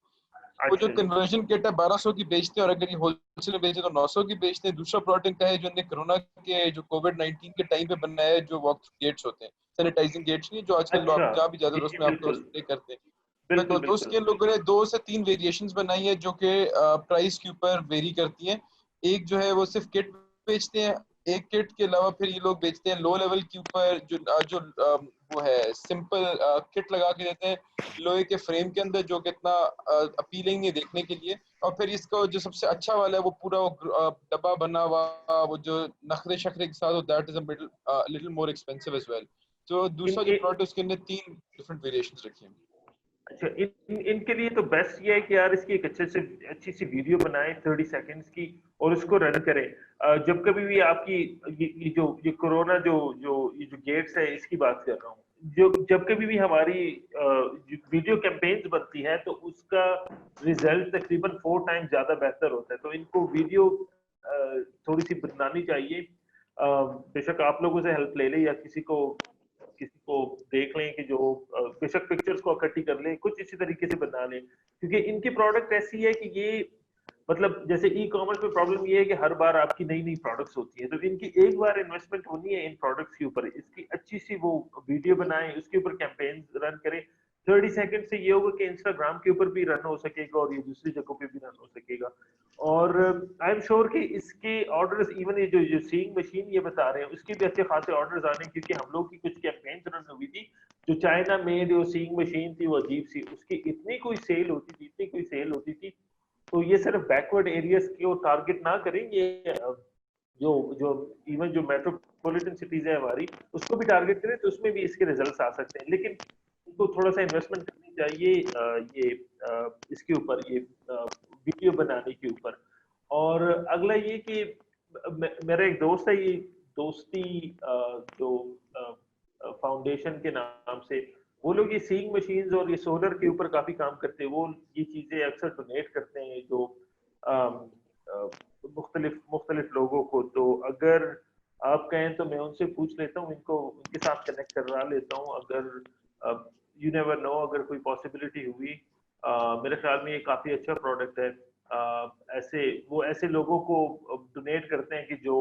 वो जो अच्छा जी। कन्वर्जन किट है 1200 की बेचते हैं, और अगर ये होलसेल में बेचते तो 900 की बेचते हैं। दूसरा प्रोडक्ट है जो इन्हें कोरोना के जो कोविड-19 के टाइम पे बनाया है, जो वॉक गेट्स होते हैं, सैनिटाइजिंग गेट्स नहीं जो आजकल अच्छा आप जहाँ भी जाते जी हो जी, उसमें आपको बिल्कुल स्प्रे करते हैं। बिल्कुल तो उसके लोगों ने 2 से 3 वेरिएशंस बनाई है जो कि प्राइस के ऊपर वेरी करती हैं। एक जो है वो सिर्फ किट बेचते हैं, एक किट के अलावा फिर ये लोग बेचते हैं लो लेवल के ऊपर वो है सिंपल किट लगा के देते हैं लोहे के फ्रेम के अंदर, जो कि इतना अपीलिंग है देखने के लिए। और फिर इसका जो सबसे अच्छा वाला है वो पूरा वो डब्बा बना हुआ, वो जो नखरे शखरे के साथ, that is a little more expensive as well. तो दूसरा जो प्रोडक्ट है उसके अंदर 3 डिफरेंट वेरिएशंस रखी हैं। अच्छा, इनके लिए तो बेस्ट ये है कि यार इसकी एक अच्छी सी वीडियो बनाएं 30 सेकंड्स की और उसको रन करें। जब कभी भी आपकी ये कोरोना जो गेट्स है इसकी बात कर रहा हूँ, जो जब कभी भी हमारी वीडियो कैंपेन्स बनती हैं तो उसका रिजल्ट तकरीबन 4 टाइम्स ज्यादा बेहतर होता है। तो इनको वीडियो थोड़ी सी बनानी चाहिए। बेशक आप लोगों से हेल्प ले लें या किसी को देख लें कि जो बेशक पिक्चर्स को इकट्ठी कर लें, कुछ इसी तरीके से बना लें, क्योंकि इनकी प्रोडक्ट ऐसी है कि ये मतलब जैसे ई कॉमर्स में प्रॉब्लम ये है कि हर बार आपकी नई नई प्रोडक्ट्स होती हैं, तो इनकी एक बार इन्वेस्टमेंट होनी है इन प्रोडक्ट्स के ऊपर, इसकी अच्छी सी वो वीडियो बनाएं, उसके ऊपर कैंपेन रन करें। 30 सेकंड से ये होगा कि इंस्टाग्राम के ऊपर भी रन हो सकेगा और ये दूसरी जगहों पे भी रन हो सकेगा। और आई एम श्योर कि इसके ऑर्डर्स इवन ये जो सीइंग मशीन ये बता रहे हैं उसके भी अच्छे खासे ऑर्डर्स आने, क्योंकि हम लोग की कुछ कैंपेन्स रन हुई थी, जो चाइना मेड जो सीइंग मशीन थी वो अजीब सी, उसकी इतनी कोई सेल होती थी। तो ये सिर्फ बैकवर्ड एरियाज को टारगेट ना करें, ये जो जो इवन जो मेट्रोपॉलिटन सिटीज है हमारी उसको भी टारगेट करें, तो उसमें भी इसके रिजल्ट्स आ सकते हैं। लेकिन इनको थोड़ा सा इन्वेस्टमेंट करनी चाहिए ये इसके ऊपर, ये वीडियो बनाने के ऊपर। और अगला ये कि मेरा एक दोस्त है, ये दोस्ती जो फाउंडेशन के नाम से, वो लोग ये सीइंग मशीन्स और ये सोलर के ऊपर काफी काम करते हैं। वो ये चीजें अक्सर डोनेट करते हैं जो मुख्तलिफ लोगों को। तो अगर आप कहें तो मैं उनसे पूछ लेता हूँ, इनको उनके साथ कनेक्ट करवा लेता हूँ। अगर यू नेवर नो, अगर कोई पॉसिबिलिटी हुई, मेरे ख्याल में ये काफी अच्छा प्रोडक्ट है। ऐसे लोगों को डोनेट करते हैं कि जो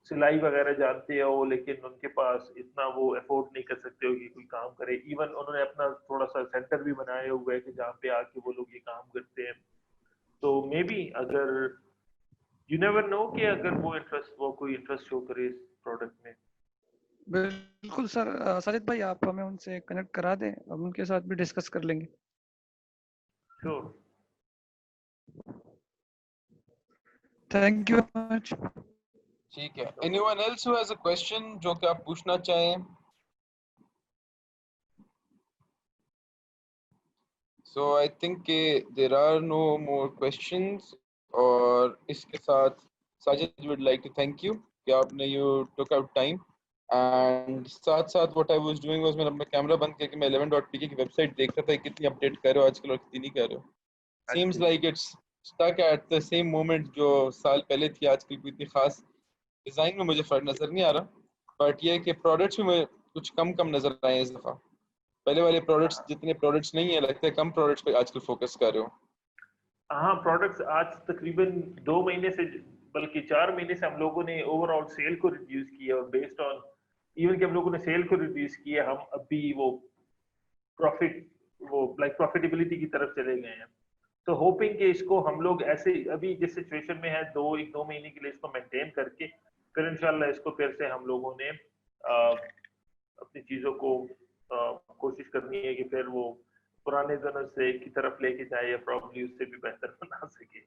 सिलाई वगैरह जानते हो लेकिन उनके पास इतना वो अफोर्ड नहीं कर सकते हो कि कोई काम करे। इवन उन्होंने अपना थोड़ा सा सेंटर भी बनाया हुआ है कि जहाँ पे आके वो लोग ये काम करते हैं। तो मे बी अगर यू नेवर नो कि अगर वो कोई इंटरेस्ट शो करे इस प्रोडक्ट में। बिल्कुल सर, साजिद भाई आप हमें उनसे कनेक्ट करा दें, हम उनके साथ भी डिस्कस कर लेंगे। Sure, thank you much. ठीक है, anyone else who has a question जो कि आप पूछना चाहें? So I think there are no more questions, और इसके साथ Sajid would like to thank you कि आपने you took out time. And साथ साथ what I was doing was मैंने अपना कैमरा बंद करके मैं 11.pk की वेबसाइट देख रहा था, कितनी अपडेट कर रहे हो आजकल और कितनी नहीं कर रहे हो। Seems like it's stuck at the same moment जो साल पहले थी। आजकल कोई इतनी खास डिजाइन में मुझे फर्क नजर नहीं आ रहा, बट ये कि प्रोडक्ट्स में मुझे कुछ कम नजर आए इस दफा। पहले वाले प्रोडक्ट्स जितने प्रोडक्ट्स नहीं है, लगता है कम प्रोडक्ट्स पे आजकल फोकस कर रहे हो। हाँ, प्रोडक्ट्स आज तकरीबन 2 महीने से, बल्कि 4 महीने से हम लोगों ने ओवरऑल सेल को रिड्यूस किया, और बेस्ड ऑन इवन कि हम लोगों ने सेल को रिड्यूस किया, हम अभी वो प्रॉफिटेबिलिटी की तरफ चले गए हैं। तो होपिंग कि इसको हम लोग ऐसे अभी जिस सिचुएशन में है 2 महीने के लिए इसको मेंटेन करके फिर इंशाल्लाह इसको फिर से हम लोगों ने अपनी चीजों को कोशिश करनी है कि फिर वो पुराने दिनों से की तरफ लेके जाए या प्रॉब्ली उससे भी बेहतर बना सके।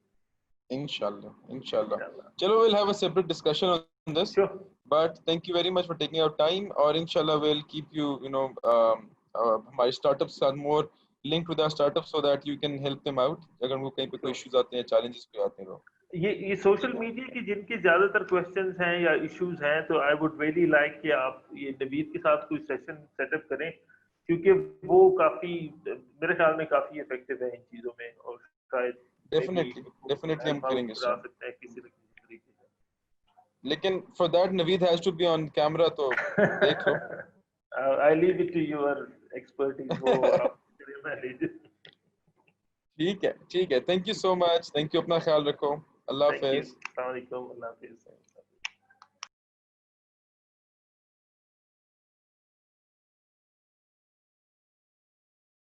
इंशाल्लाह। चलो, we'll have a separate discussion on this. Sure. But thank you very much for taking out time, और इंशाल्लाह we'll keep you हमारे स्टार्टअप के साथ more linked with our startups so that you can help them out अगर उनको कहीं पे कोई इश्यूज आते हैं, challenges कोई आते हैं। ये सोशल मीडिया की जिनके ज्यादातर क्वेश्चंस हैं या इश्यूज हैं, तो आई वुड रियली लाइक कि आप ये नवीद के साथ कोई सेशन सेटअप करें, क्योंकि वो काफी मेरे ख्याल में काफी इफेक्टिव है इन चीजों में, और शायद डेफिनेटली हम करेंगे करा सकते हैं किसी न किसी तरीके से। लेकिन for that Naveed has to be on camera, तो देख लो। I leave it to your expertise, वो आप मैनेज। ठीक है, thank you so much, thank you, अपना ख्याल रखो, अल्लाह हाफिज़। अस्सलाम वालेकुम, अल्लाह हाफिज़।